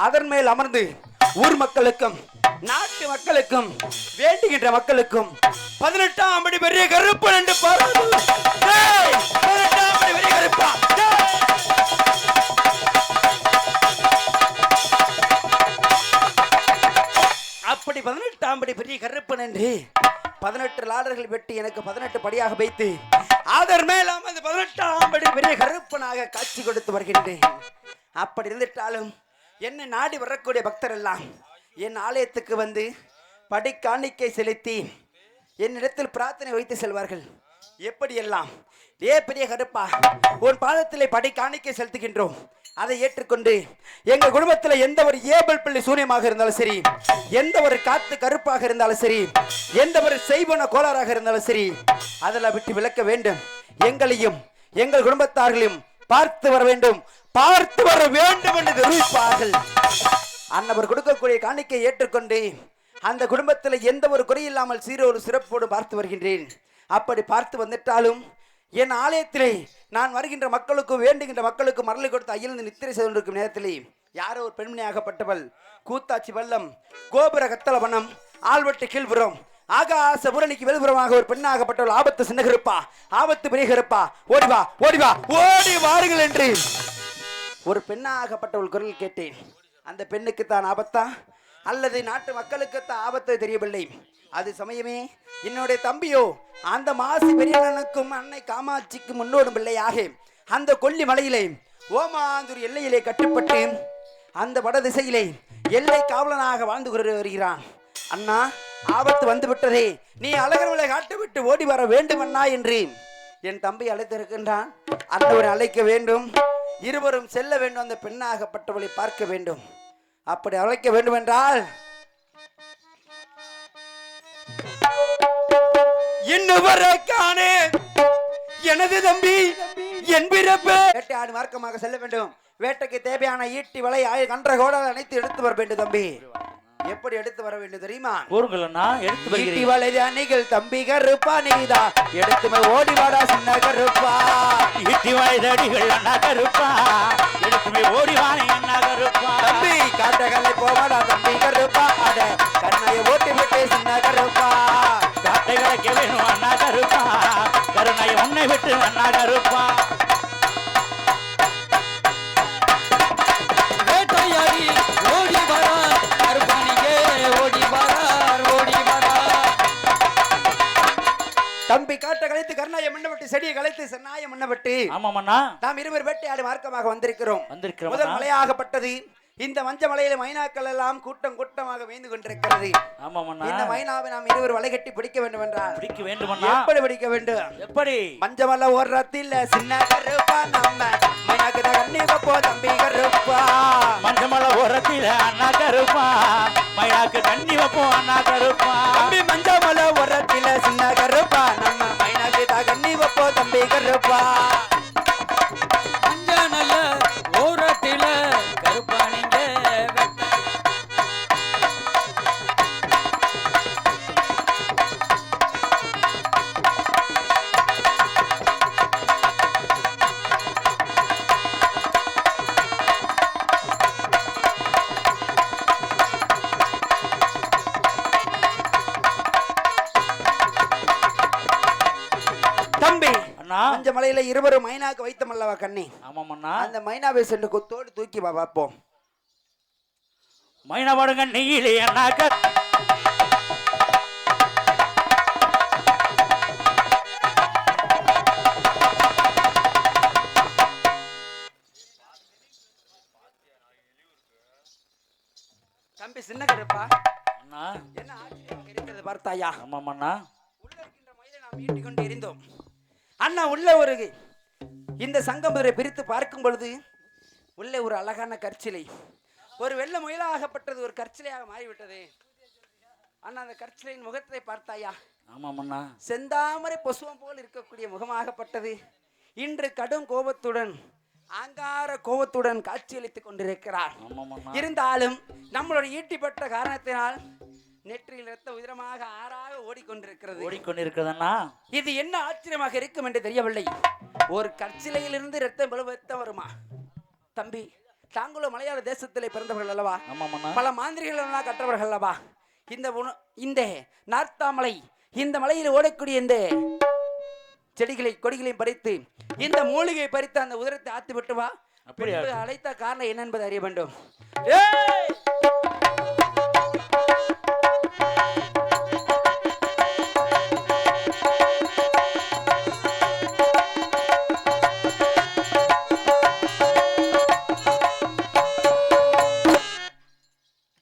அதன் மேல் அமர்ந்து ஊர் மக்களுக்கும் நாட்டு மக்களுக்கும் வேண்டுகின்ற மக்களுக்கும் 18ஆம் படி பெரிய கருப்பன் என்று அப்படி 18ஆம் படி பெரிய கருப்பன் என்று 18 லாடர்கள் வெட்டி எனக்கு 18 படியாக வைத்து அதன் மேல் அமர்ந்து 18ஆம் படி பெரிய கருப்பனாக காட்சி கொடுத்து வருகின்றேன். அப்படி இருந்துட்டாலும் என்னை நாடி வரக்கூடிய பக்தர் எல்லாம் என் ஆலயத்துக்கு வந்து படி காணிக்கை செலுத்தி என்னிடத்தில் பிரார்த்தனை வைத்து செல்வார்கள். எப்படியெல்லாம், பெரிய கருப்பா, உன் பாதத்திலே படி காணிக்கை செலுத்துகின்றோம். அதை ஏற்றுக்கொண்டு எங்க குடும்பத்துல எந்த ஒரு ஏபல் பிள்ளை சூனியமாக இருந்தாலும் சரி, எந்த ஒரு காத்து கருப்பாக இருந்தாலும் சரி, எந்த ஒரு செய்வன கோளாறாக இருந்தாலும் சரி, அதெல்லாம் விட்டு விலக்க வேண்டும். எங்களையும் எங்கள் குடும்பத்தார்களையும் பார்த்து வர வேண்டும், பார்த்து வர வேண்டும் என்று தெரிவிப்பார்கள். அன்னவர் கொடுக்கக்கூடிய காணிக்கை ஏற்றுக்கொண்டு அந்த குடும்பத்தில் எந்த ஒரு குறையில்லாமல் சீரோடு சிறப்போடு பார்த்து வருகின்றேன். அப்படி பார்த்து வந்துட்டாலும் என் ஆலயத்திலே நான் வருகின்ற மக்களுக்கும் வேண்டுகின்ற மக்களுக்கும் மரளை கொடுத்து அயர்ந்து நித்திரை செய்து கொண்டிருக்கும் நேரத்திலே யாரோ ஒரு பெண்மணியாகப்பட்டவள் கூத்தாச்சி வல்லம் கோபுர கத்தலவனம் ஆழ்வட்டு கீழ்புறம் ஆகாச புரணிக்கு வெளிபுறமாக ஒரு பெண்ணாகப்பட்டவள் ஆபத்து சின்னகருப்பா, ஆபத்து பெரியகருப்பா, ஓடிவா ஓடிவா ஓடி வாருங்கள் என்று ஒரு பெண்ணாகப்பட்டவள் குரல் கேட்டேன். அந்த பெண்ணுக்கு தான் ஆபத்தா அல்லது நாட்டு மக்களுக்குத்தான் ஆபத்து தெரியவில்லை. அது சமயமே என்னுடைய தம்பியோ அந்த மாசி பெரியவனுக்கும் அன்னை காமாட்சிக்கு முன்னோடும் பிள்ளையாக அந்த கொல்லி மலையிலே ஓமாந்தூர் எல்லையிலே கட்டுப்பட்டு அந்த வட திசையிலே எல்லை காவலனாக வாழ்ந்து கொண்டு வருகிறான். அண்ணா, ஆபத்து வந்து விட்டதே, நீ அழகர்களை காட்டு விட்டு ஓடி வர வேண்டும் அண்ணா என்று என் தம்பி அழைத்திருக்கின்றான். அண்ணவரை அழைக்க வேண்டும், இருவரும் செல்ல வேண்டும், அந்த பெண்ணாகப்பட்டவளை பார்க்க வேண்டும். அப்படி அழைக்க வேண்டும் என்றால் இன்னுவரைக்கானே எனது தம்பி என் பிறப்பு வேட்டையாடு மார்க்கமாக செல்ல வேண்டும். வேட்டைக்கு தேவையான ஈட்டி வலை கன்ற கோடால் அனைத்து எடுத்து வர வேண்டும் தம்பி. எப்படி எடுத்து வர வேண்டும் தெரியுமா? ஈட்டி வலை அணிகள் தம்பி கருப்பா நீதா எடுத்து ஓடி வாடா சின்ன கருப்பா. ஈட்டி வலை அடிகள் அண்ணா கருப்பா, எடுத்துமே ஓடி வானே அண்ணா கருப்பா. தம்பி காட்டகலை போவாடா தம்பி கருப்பா, அட கண்ணையை ஓட்டி விட்டு சின்ன கருப்பா. காட்டைகளை கேளும் அண்ணா கருப்பா, கருணையை உன்னை விட்டு அண்ணா கருப்பா. வேட்டையாடி ஓடி வரார் கருப்பானிக்கே, ஓடி வரார் ஓடி வரார். தம்பி காட்ட கலைத்து கருணாயை மண்ணப்பட்டு செடியை கலைத்து சென்னாயை மண்ணப்பட்டு ஆமாமண்ணா, நாம் இருவர் வேட்டையாடு மார்க்கமாக வந்திருக்கிறோம். வந்திருக்கிறோம். முதல் மலையாகப்பட்டது இந்த மஞ்ச மலையில மைனாக்கள் எல்லாம் கூட்டம் கூட்டமாக மேய்ந்து கொண்டிருக்கிறது. ஆமாமண்ணா, இந்த மைனாவை நாம் இருவர் வலை கட்டி பிடிக்க வேண்டும் என்றால் பிடிக்க வேண்டுமண்ணா. எப்படி பிடிக்க வேண்டும்? எப்படி? மஞ்ச மலை ஓடுறதில்ல சின்ன கருப்பா, நம்ம மைனாக்கு தான் கண்ணி வைப்போ தம்பி கருப்பா. மஞ்சமலை ஓரத்தில அண்ணா கருப்பா, மயிலாக்கு தண்ணி வைப்போம் அண்ணா கருப்பா. தம்பி மஞ்ச மலை ஓடுறதில்ல சின்ன கருப்பா, நம்ம மைனாக்கு தான் கண்ணி வைப்போ தம்பி கருப்பா. மஞ்ச நல்ல ஓரத்தில கருப்பானிங்க தம்பி அண்ணா, மஞ்ச மலையில இருவரும் மைனாக்கு வைத்தம் அல்லவா கண்ணி, ஆமாமண்ணா. அந்த மைனாவை சென்று கொத்தோடு தூக்கி பார்ப்போம். மைனா பாடுங்க நெய்யிலே அண்ணாக்க தம்பி சின்ன கருப்பா, அண்ணா. என்ன ஆச்சரியமாக இருக்கிறது பார்த்தாயா? ஆமாமண்ணா, உள்ள இருக்கின்ற மயிலை நாம் ஈட்டிக் கொண்டு இருந்தோம். அண்ணா உள்ள ஒரு இந்த சங்கமுதரை பிரித்து பார்க்கும் பொழுது உள்ளே ஒரு அழகான கற்சிலை, ஒரு வெள்ளை முயலாகப்பட்டது ஒரு கற்சிலையாக மாறிவிட்டது. அண்ணா அந்த கற்சிலையின் முகத்தை பார்த்தாயா? ஆமாமண்ணா, செந்தாமரை பசுவம் போல் இருக்கக்கூடிய முகமாகப்பட்டது இன்று கடும் கோபத்துடன் ஆங்கார கோபத்துடன் காட்சியளித்துக் கொண்டிருக்கிறார். ஆமாமண்ணா. இருந்தாலும் நம்மளுடைய ஈட்டிப்பட்ட காரணத்தினால் நெற்றியில் ரத்த உதிரமாக ஆறாக ஓடிக்கொண்டிருக்கிறது. ஓடிக்கொண்டிருக்கிறதண்ணா. இது என்ன ஆச்சரியமாக இருக்கும் என்று தெரியவில்லை. ஒரு கற்சிலையிலிருந்து ரத்தம் பழுவத்த வருமா? தம்பி, தாங்களும் மலையாள தேசத்திலே பிறந்தவர்கள் அல்லவா? ஆமாமண்ணா. பல மாந்திரிகள் கற்றவர்கள் அல்லவா? இந்த நார்த்தாமலை, இந்த மலையில் ஓடக்கூடிய இந்த செடிகளை கொடிகளையும் பறித்து இந்த மூலிகை பறித்து அந்த உதிரத்தை ஆத்து விட்டு வா. அப்படியா? அழைத்த காரணம் என்ன என்பதை அறிய வேண்டும்.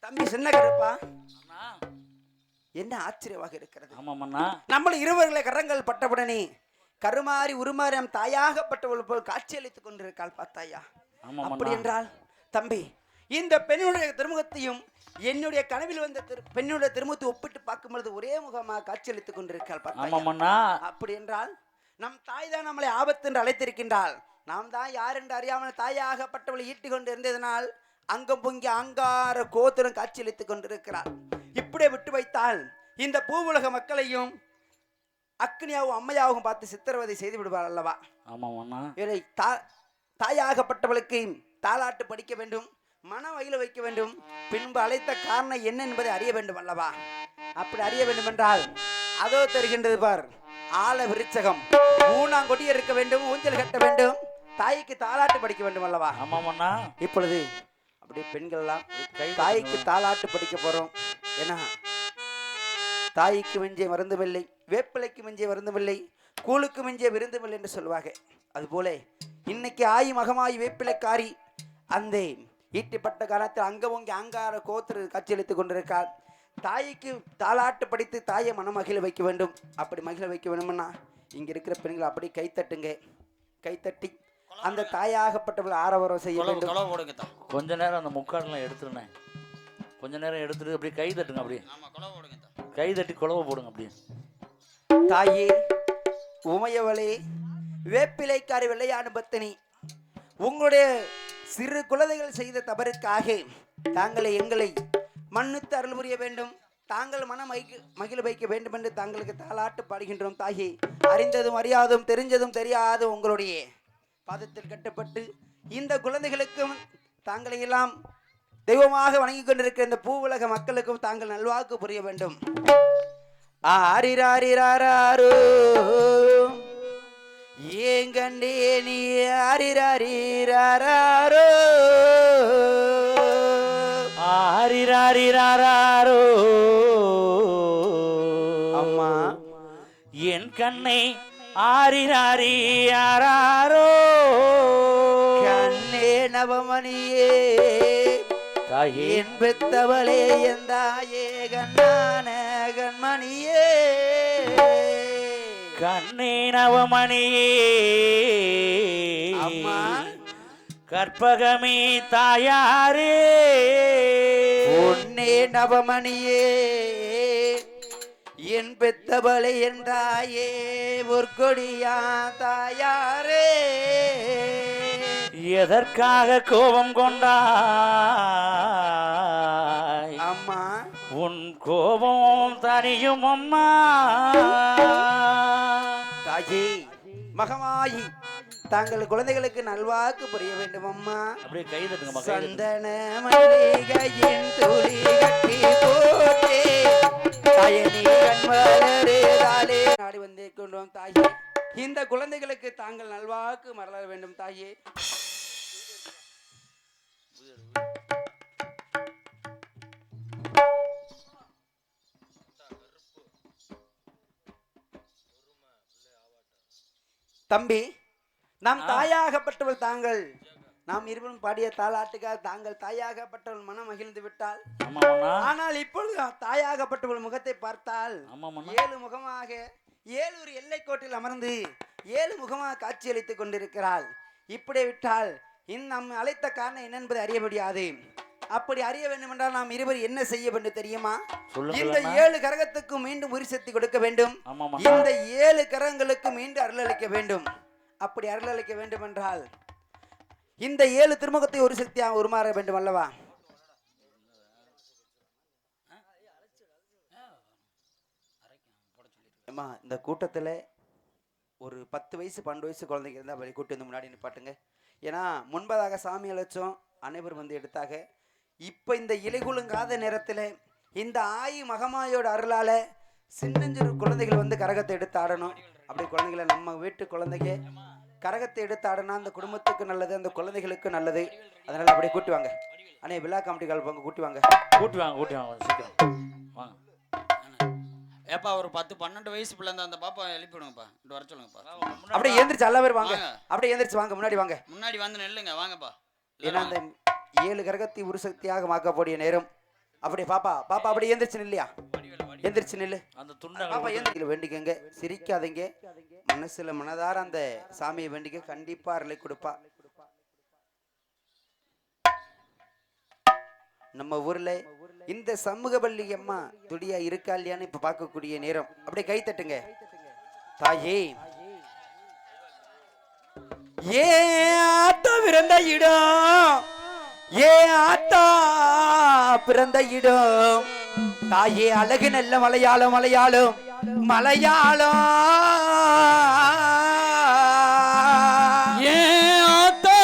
தம்பி சின்ன கருப்பா, என்ன ஆச்சரியமாக இருக்கிறது. ஆமாமண்ணா. நம்ம இருவர்களை கரங்கள் பட்டவுடனே கருமாறி உருமாறி நம் தாயாகப்பட்டவள் போல் காட்சியளித்துக் கொண்டிருக்காள் பார்த்தாயா? ஆமாம் அப்படி அண்ணா. என்றால் தம்பி, இந்த பெண்ணுடைய திருமுகத்தையும் என்னுடைய கனவில் வந்த பெண்ணுடைய திருமுகத்தை ஒப்பிட்டு பார்க்கும் பொழுது ஒரே முகமாக காட்சியளித்துக் கொண்டிருக்காள் பார்த்தாயா? ஆமாம் அண்ணா. அப்படி என்றால் நம் தாய் தான் நம்மளை ஆபத்து என்று அழைத்திருக்கின்றாள். நாம் தான் யார் என்று அறியாமல் தாயாகப்பட்டவளை ஈட்டிக் கொண்டு இருந்ததனால் அங்கம் பொங்கி அங்கார கோத்திரம் காட்சியளித்துக் கொண்டிருக்கிறாள். இப்படியே விட்டு வைத்தால் இந்த பூவுலக மக்களையும் அக்னியாவும் அம்மையாவும் பார்த்து சித்திரவதை செய்து விடுவார் அல்லவா? ஆமாம் அண்ணா. இவரை தாயாகப்பட்டவளுக்கு தாலாட்டு படிக்க வேண்டும், மன மகிழ வைக்க வேண்டும், பின்பு அழைத்த காரணம் என்ன என்பதை அறிய வேண்டும் அல்லவா? அப்படி அறிய வேண்டும் என்றால் அதோ தருகின்றது பார், ஆல விருச்சகம். ஊனாங்கொடி இருக்க வேண்டும், ஊஞ்சல் கட்ட வேண்டும், தாய்க்கு தாலாட்டு படிக்க வேண்டும் அல்லவா? ஆமாம் அண்ணா. இப்பொழுது அப்படியே பெண்கள் எல்லாம் தாய்க்கு தாலாட்டு படிக்க போறோம். ஏன்னா தாய்க்கு மிஞ்சிய மருந்துமில்லை, வேப்பிலைக்கு மிஞ்சிய மருந்துமில்லை, கூழுக்கு மிஞ்சிய விருந்துமில்லை என்று சொல்வாங்க. அதுபோல இன்னைக்கு ஆயி மகமாயி வேப்பிலைக்காரி அந்த ஈட்டிப்பட்ட காலத்தில் அங்கவங்கி அங்கார கோத்திர காட்சியளித்துக் கொண்டிருக்கார். தாய்க்கு தாலாட்டு படித்து தாயை மனமகிழ வைக்க வேண்டும். அப்படி மகிழ வைக்க வேண்டும்னா இங்க இருக்கிற பெண்கள் அப்படி கைத்தட்டுங்க. கைத்தட்டி அந்த தாயாகப்பட்டவள் ஆரவாரம் செய்ய வேண்டும். கொலை போடுங்க தான். கொஞ்ச நேரம் அந்த முக்காடெல்லாம் எடுத்துருந்தேன். கொஞ்ச நேரம் எடுத்துட்டு அப்படியே கை தட்டுங்க. அப்படியே ஆமா கொலை போடுங்க தான். கை தட்டி குழவை போடுங்க. அப்படியே தாயே உமையவளே, வேப்பிலைக்காரி வெள்ளையான பத்தினி, உங்களுடைய சிறு குழந்தைகள் செய்த தவறுக்காக தாங்களை எங்களை மன்னித்து அருள் புரிய வேண்டும், தாங்கள் மன மகிழ வைக்க வேண்டும் என்று தாங்களுக்கு தாலாட்டு பாடுகின்றோம். தாயே, அறிந்ததும் அறியாதும் தெரிஞ்சதும் தெரியாதும் உங்களுடைய பாதத்தில் கட்டப்பட்டு இந்த குழந்தைகளுக்கும் தாங்களை எல்லாம் தெய்வமாக வணங்கி கொண்டிருக்கிற இந்த பூவுலக மக்களுக்கும் தாங்கள் நல்வாக்கு புரிய வேண்டும். ஆரிராரிராரோ ஏங்கண்டே நீ ஆரிராரிராரோ ஆரிராரிராரோ அம்மா என் கண்ணை ஆரிராரி ஆராரோ கண்ணே நவமணியே தாயே என் பெத்தவளே என் தாயே கண்ணான கண்மணியே கண்ணே நவமணியே அம்மா கற்பகமே தாயாரே பொன்னே நவமணியே என் பெத்தவளை என்றாயே பொற்கொடியா தாயாரே எதற்காக கோபம் கொண்டாய் அம்மா உன் கோபம் தனியும் அம்மா தாயே மகமாயி தாங்கள் குழந்தைகளுக்கு நல்வாக்கு புரிய வேண்டும் அம்மா. அப்படியே கை தட்டுங்க சந்தன மல்லிகையின் துளி கட்டி போட்டே தாயனி கண்மலரே நாடி வந்தே கொண்டோம் தாயே. இந்த குழந்தைகளுக்கு தாங்கள் நல்வாக்கு மறல வேண்டும் தாயே. தம்பி, நாம் தாயாகப்பட்டவள் தாங்கள், நாம் இருவரும் பாடிய தாலாட்டுக்காக தாங்கள் தாயாகப்பட்டவள் மனம் மகிழ்ந்து விட்டால், ஆனால் இப்பொழுது தாயாகப்பட்டவள் முகத்தை பார்த்தால் 7 முகமாக 7 எல்லைக்கோட்டில் அமர்ந்து 7 முகமாக காட்சியளித்துக் கொண்டிருக்கிறாள். இப்படி விட்டால் நம் அழைத்த காரணம் என்ன என்பதை அறிய முடியாது. அப்படி அறிய வேண்டும் என்றால் நாம் இருவர் என்ன செய்ய வேண்டும் தெரியுமா? இந்த 7 கரகத்துக்கு மீண்டும் உரி சக்தி கொடுக்க வேண்டும். இந்த 7 கரங்களுக்கு மீண்டும் அருளளிக்க வேண்டும். அப்படி அருளளிக்க வேண்டும் என்றால் இந்த 7 திருமுகத்தை ஒரு சக்தியாக உருமாற வேண்டும் அல்லவா? இந்த கூட்டத்துல ஒரு 10 வயசு 12 வயசு குழந்தைங்க இருந்தா அப்படி கூட்டி வந்து முன்னாடி நிப்பாட்டுங்க. ஏன்னா முன்பதாக சாமி அழைச்சோம், அனைவரும் வந்து எடுத்தாக. இப்ப இந்த இலைகுலுங்காத நேரத்துல இந்த ஆயி மகமாயோட அருளால சின்னஞ்சிறு குழந்தைகள் வந்து கரகத்தை எடுத்து ஆடணும். அப்படி குழந்தைகளை நம்ம வீட்டு குழந்தைங்க கரகத்தை எடுத்து ஆடனா அந்த குடும்பத்துக்கு நல்லது, அந்த குழந்தைகளுக்கு நல்லது. அதனால அப்படியே கூட்டி வாங்க அண்ணே, விழா கமிட்டி கால் போங்க, கூட்டி வாங்க சீக்கிரம் வாங்க. ஏப்பா ஒரு 10-12 வயசு பிள்ளை அந்த பாப்பா எழுப்பி விடுங்கப்பா, இட்டு வர சொல்லுங்கப்பா. அப்படியே எந்திரிச்சு எல்லா பேரும் வாங்க, அப்படியே எந்திரிச்சு வாங்க, முன்னாடி வாங்க, முன்னாடி வந்து நெல்லுங்க வாங்கப்பா. ஏன்னா அந்த 7 கரகத்தை உருசக்தியாக மாக்கப்படிய நேரம். அப்படியே பாப்பா பாப்பா அப்படியே எந்திரிச்சு நில்லையா, எந்திரிச்சு நில்லு. அந்த துண்டை பாப்பா எந்திரிக்கல, வேண்டிக்கங்க, சிரிக்காதீங்க, மனசுல மனதார அந்த சாமியை வேண்டிக்க, கண்டிப்பா அருளை கொடுப்பா. நம்ம ஊர்ல இந்த சமூகவல்லி அம்மா துடியா இருக்கா இல்லையான்னு இப்ப பார்க்கக்கூடிய நேரம். அப்படியே கை தட்டுங்க. தாயே ஏ ஆத்தா பிறந்த இடம், ஏ ஆத்தா பிறந்த இடம், தாயே அழகு நல்ல மலையாளம் மலையாளம் மலையாளம். ஏன் ஆத்தா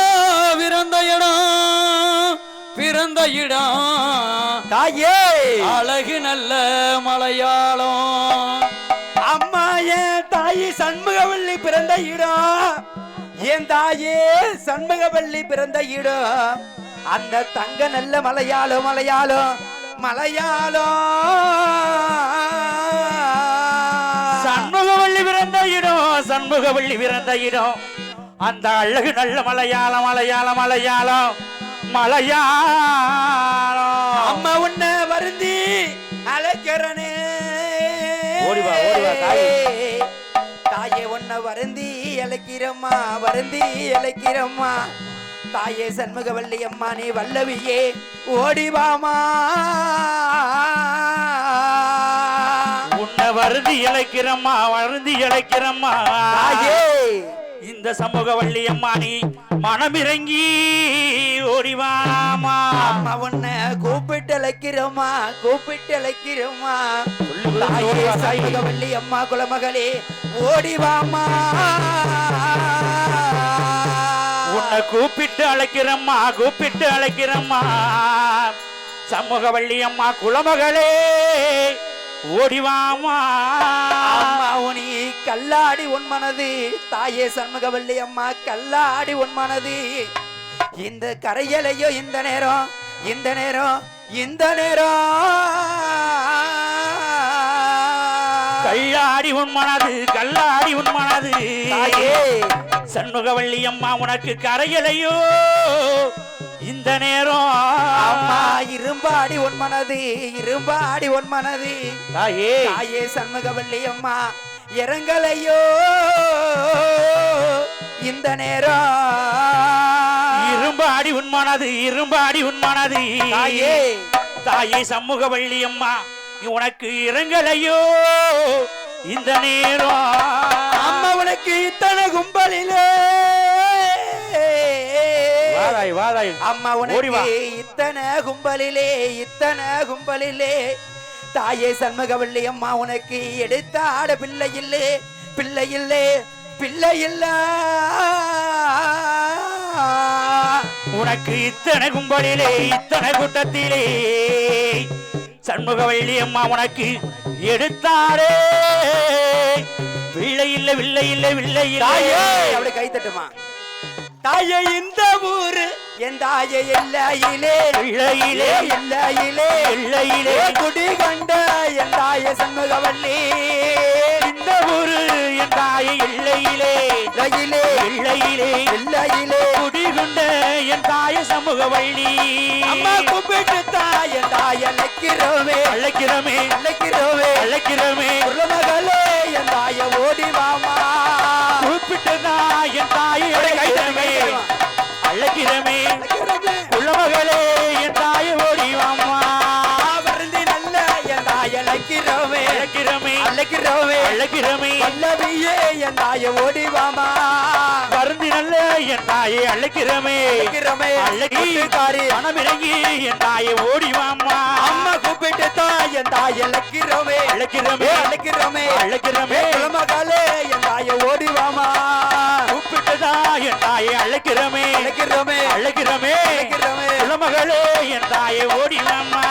பிறந்த இடம், பிறந்த இடம், தாயே அழகு நல்ல மலையாளம். அம்மா என் தாயி சண்முகவல்லி பிறந்த இடம், என் தாயே சண்முகவல்லி பிறந்த இடம், அந்த தங்க நல்ல மலையாளம் மலையாளம் மலையாளம். சண்முகவள்ளி பிறந்த இடம், சண்முகவள்ளி பிறந்த இடம், அந்த அழகு நல்ல மலையாளம் மலையாளம் மலையாளம் மலையாளம். அம்மா உன்னை வருந்தி அழைக்கிறனே, ஓடி வா தாயே. தாயே உன்னை வருந்தி அழைக்கிறம்மா, வருந்தி அழைக்கிறம்மா, தாயே சண்முகவல்லி அம்மா நீ வல்லவியே ஓடிவாமா. உன்னை வருந்தி இழைக்கிறம்மா, வருந்தி இழைக்கிறம்மா தாயே இந்த சமூகவள்ளி அம்மா நீ மனமிறங்கி ஓடிவாமா. அம்மா உன்னை கூப்பிட்டு அழைக்கிறோமா, கூப்பிட்டு அழைக்கிறோமா, தாயே சண்முகவல்லி அம்மா குலமகளே ஓடிவாமா. உன்னை கூப்பிட்டு அழைக்கிறம்மா, கூப்பிட்டு அழைக்கிறம்மா, சமூகவள்ளி அம்மா குலமகளே ஓடிவாமா. அம்மா உனி கல்லாடி உன் மனது, தாயே சண்முகவல்லி அம்மா கல்லாடி உன் மனது, இந்த கரையலையோ இந்த நேரம், இந்த நேரம், இந்த நேரம் கல்லாடி உன் மனது, கல்லாடி உன் மனது, தாயே சண்முகவல்லி அம்மா உனக்கு கரையலையோ இந்த நேரம். அம்மா இரும்பாடி உன் மனது, இரும்பாடி உன் மனது, தாயே தாயே சண்முகவல்லி அம்மா இறங்கலையோ இந்த நேரம். இரும்பாடி உன் மனது, இரும்பாடி உன் மனது, தாயே தாயே சமூகவள்ளி அம்மா உனக்கு இறங்கலையோ இந்த நேரம். அம்மா உனக்கு இத்தனை கும்பலிலே, வாதாய் வாதாய் அம்மா ஓடி வா. உனக்கு இத்தனை கும்பலிலே, இத்தனை கும்பலிலே, தாயே சண்முகவல்லி அம்மா உனக்கு எடுத்த ஆட பிள்ளை இல்லே, பிள்ளை இல்லே, பிள்ளை இல்ல. உனக்கு இத்தனை கும்பலிலே, இத்தனை கூட்டத்திலே, சண்முகவள்ளி அம்மா உனக்கு எடுத்தாரே பிள்ளை இல்லை, பிள்ளை இல்லை, பிள்ளை தாயே இல்லை. அப்படி கை தட்டுமா. தாயே இந்த ஊரு என் தாயே எல்லையிலே, பிள்ளையிலே எல்லையிலே, எல்லையிலே குடி கண்ட என் தாயே சண்முகவல்லி, இந்த ஊரு என் தாயை எல்லையிலே, எல்லையிலே, எல்லையிலே எல்லையிலே குடிகொண்ட என் தாய சமூகவள்ளி. அம்மா கூப்பிட்டு தாய் என் தாய் அழைக்கிறோமே, அழைக்கிறமே, அழைக்கிறோமே, அழைக்கிறமே, மகளே என் தாய ஓடி வாமா. கூப்பிட்டுதான் என் தாயை அழைக்கிறமே, அழைக்கிறமே, உள்ளமகளே என் தாயை ஓடிவாமா. வருந்தி நல்ல என் தாய் அழைக்கிறோமே, அழைக்கிறமே, அழைக்கிறோமே, அழைக்கிறமே, வல்லவியே என் தாய ஓடி வாமா. வருந்தி நல்ல என் தாயை அழைக்கிறமே, அழைக்கிறோமே, அழைக்காரி மனமிறங்கி என் தாயை ஓடிவாமா. அம்மா கூப்பிட்டு தாய் என் தாய் அழைக்கிறோமே, அழைக்கிறமே, அழைக்கிறோமே, அழைக்கிறமே, மகளே என் தாய ஓடி வாமா. கூப்பிட்டுதான் என் தாயை அழைக்கிறமே, அழைக்கிறோமே, அழைக்கிறமே, அழைக்கிறோமே, உள்ளமகளே என் தாயை ஓடிவாமா.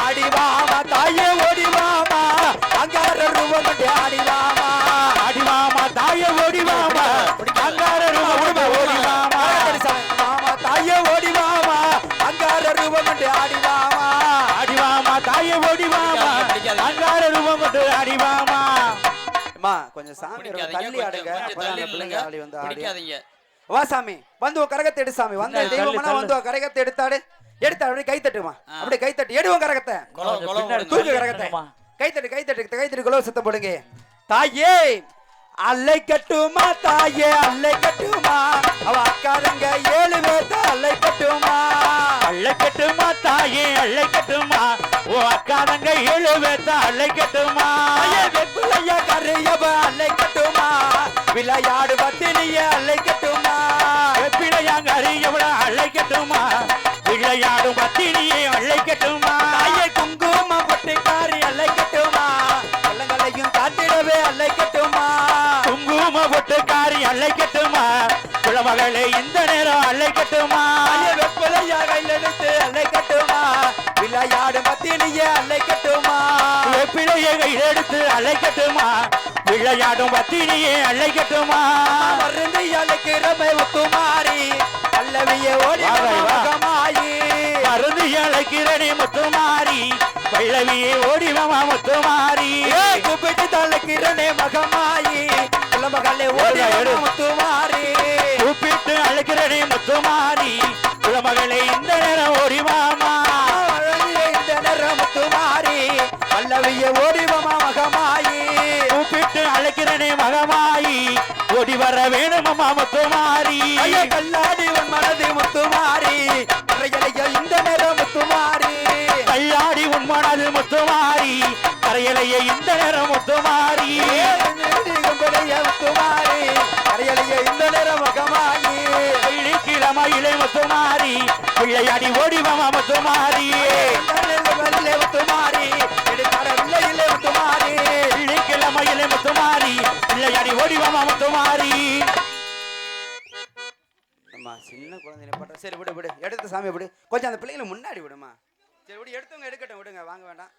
ஆடி வாமா தாயே ஓடி வாமா, அங்கார ரூபம் கட்டி ஆடி வாமா. ஆடிவாமா தாயை ஓடிவாமா, அங்கார ரூபம் ஓடிவாமா. மாமா தாயே ஓடி வாமா, அங்கார ரூபம் கட்டி ஆடி வாமா. ஆடிவாமா தாயை ஓடிவாமா, அங்கார ரூபம் ஆடிவாமா. அம்மா கொஞ்சம் சாமி பிடிக்காதீங்க, தள்ளி ஆடுங்க, கொஞ்சம் அப்பதான் தள்ளி அந்த பிள்ளைங்க இல்லைங்க. ஆடி வந்து ஆடி. பிடிக்காதீங்க. வா சாமி வந்து உன் கரகத்தை எடு சாமி, வந்து தள்ளு, தெய்வம்னா தள்ளு. வந்து உன் கரகத்தை எடுத்தாடு, எடுத்தாடு அப்படியே கை தட்டுமா, அப்படியே கை தட்டு எடுவோம் கரகத்தை, கொலை, கொலை பின்னாடி தூக்கு போடுங்க. கரகத்தை, கை தட்டு கை தட்டு கை தட்டு குலோ சத்தம் போடுங்க. தாயே அல்லை கட்டுமா தாயே அல்லை கட்டுமா அவ அக்காரங்க 7 பேர்த்த அல்லை கட்டுமா அள்ளை கட்டுமா தாயே அள்ளை கட்டுமா ஓ அக்காதங்க 7 பேர்த்த அள்ளை கட்டுமா வெப்பிலையா கரையவ அல்லை கட்டுமா விளையாடு பத்தினிய அல்லை கட்டுமா வெப்பிலையாங்க அறியவள அள்ளை கட்டுமா விளையாடும் பத்தினியே அள்ளை கட்டுமா தாயே குங்கும பொட்டுக்காரி அல்லை கட்டுமா வெள்ளங்களையும் காத்திடவே அல்லை கட்டுமா குங்கும பொட்டுக்காரி அள்ளை கட்டுமா குளமகளே இந்த நேரம் அள்ளை கட்டுமா வெப்பிலையா கையில் எடுத்து அல்லை கட்டுமா விளையாடு பத்தினிய அல்லை கட்டுமா வெப்பிலையை கையில் எடுத்து அள்ளை கட்டுமா விளையாடும் பத்தினியே அள்ளை கட்டுமா மருந்து அழைக்கிறமை முத்துமாரி பல்லவிய ஓடி மகமாயி மருந்து அழைக்கிறனே முத்துமாரி பல்லவியே ஓடிவமா முத்துமாரி கூப்பிட்டு தழைக்கிறனே மகமாயி குலமகளே ஓடி முத்துமாரி கூப்பிட்டு அழைக்கிறனே முத்துமாரி குலமகளே இந்த நேரம் ஓடிவாமா இந்த நேரம் முத்துமாரி பல்லவிய ஓடிவமா மகமாயி கூப்பிட்டு அழைக்கிறனே மகமாயி ஓடி வர வேணுமம்மா முத்துமாரி கல்லாடி உன் மனது முத்துமாரி இந்த நேரம் முத்துமாரி கல்லாடி உன் மனது முத்துமாரி கரையலையே இந்த நேரம் முத்துமாரி முத்துமாரி கரையலையே இந்த நேரம் மகமாயி கிழமையிலே முத்துமாரி பிள்ளையாடி ஓடிவமா முத்துமாரி முத்துமாரி வில்லையிலே முத்துமாரி கிழமையிலே முத்துமாரி பிள்ளையாடி ஓடிவமா முத்துமாரி சின்ன குழந்தைய பண்ற சரி விடு விடு எடுத்து சாமி விடு கொஞ்சம் அந்த பிள்ளைங்களை முன்னாடி விடுமா சரி விடு எடுத்தவங்க எடுக்கட்டும் விடுங்க வாங்க வேண்டாம்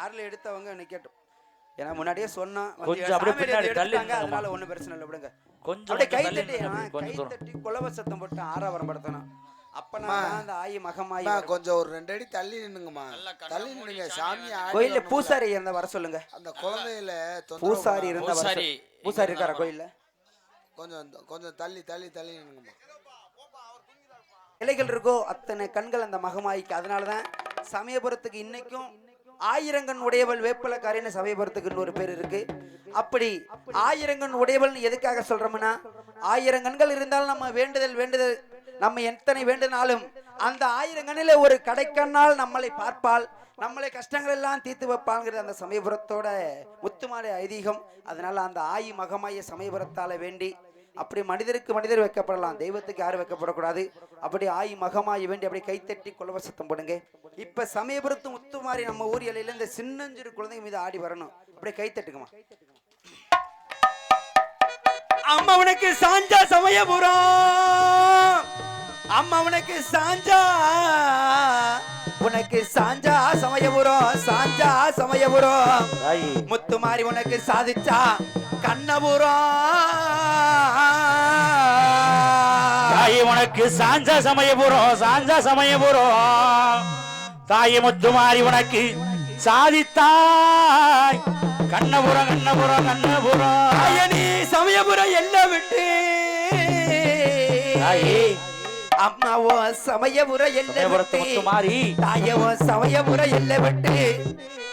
ஆறுல எடுத்தவங்க நிக்கட்டும் ஏன்னா முன்னாடியே சொன்னோம் கொஞ்சம் அப்படியே பின்னாடி தள்ளி அதனால ஒண்ணும் பிரச்சனை இல்லை விடுங்க கொஞ்சம் அப்படியே கை தள்ளி தட்டி நில்லுங்க, கொஞ்சம் கை தூரம். தட்டி குலவ சத்தம் போட்டு ஆறாவரம் படுத்தணும் அப்பனா அந்த ஆயி மகமாயி கொஞ்சம் ஒரு 2 அடி தள்ளி நின்னுங்கம்மா தள்ளி நின்னுங்க சாமி கோயில்ல பூசாரி இருந்தா வர சொல்லுங்க அந்த குழந்தையில பூசாரி இருந்தா வர பூசாரி. பூசாரி இருக்காரா கோயில்ல கொஞ்சம் தள்ளி நின்னுங்கம்மா இலைகள் இருக்கோ அத்தனை கண்கள் அந்த மகமாய்க்கு அதனாலதான் சமயபுரத்துக்கு இன்னைக்கும் 1000 கண் உடையவள் வேப்பலக்காரின்னு சமயபுரத்துக்கு இன்னொரு பேர் இருக்கு அப்படி 1000 கண் உடையவள் எதுக்காக சொல்றோம்னா 1000 கண்கள் இருந்தாலும் நம்ம வேண்டுதல் நம்ம எத்தனை வேண்டுனாலும் அந்த 1000 கண்ணில ஒரு கடைக்கண்ணால் நம்மளை பார்ப்பால் நம்மளை கஷ்டங்கள் எல்லாம் தீர்த்து வைப்பாங்கிறது அந்த சமயபுரத்தோட முத்துமாலை ஐதீகம் அதனால அந்த ஆயி மகமாய சமயபுரத்தால வேண்டி அப்படி மனிதருக்கு மனிதர் வைக்கப்படலாம் தெய்வத்துக்கு யாரும் வைக்கப்படக்கூடாது அப்படி ஆயி மகமாயி வேண்டி அப்படி கைத்தட்டி குலவசத்தம் போடுங்க இப்ப சமயபுரத்து முத்துமாரி நம்ம ஊர் எல்லையில இந்த சின்னஞ்சிறு குழந்தைங்க மீது ஆடி வரணும் அப்படியே கைத்தட்டுக்குமா அம்மா உனக்கு சாஞ்சா சமயபுரம் அம்மா உனக்கு சாஞ்சா சமயபுரம் முத்துமாரி உனக்கு சாதிச்சா தாயே உனக்கு சாஞ்சா சமயபுரம் தாயே முத்துமாரி உனக்கு சாதித்தாய் கண்ணபுரம் நீ சமயபுரம் எல்லாம் விட்டு தாயே அம்மாவோ சமயபுரம் எல்லாம் விட்டு முத்துமாரி தாயவோ சமயபுரம் எல்லாம் விட்டு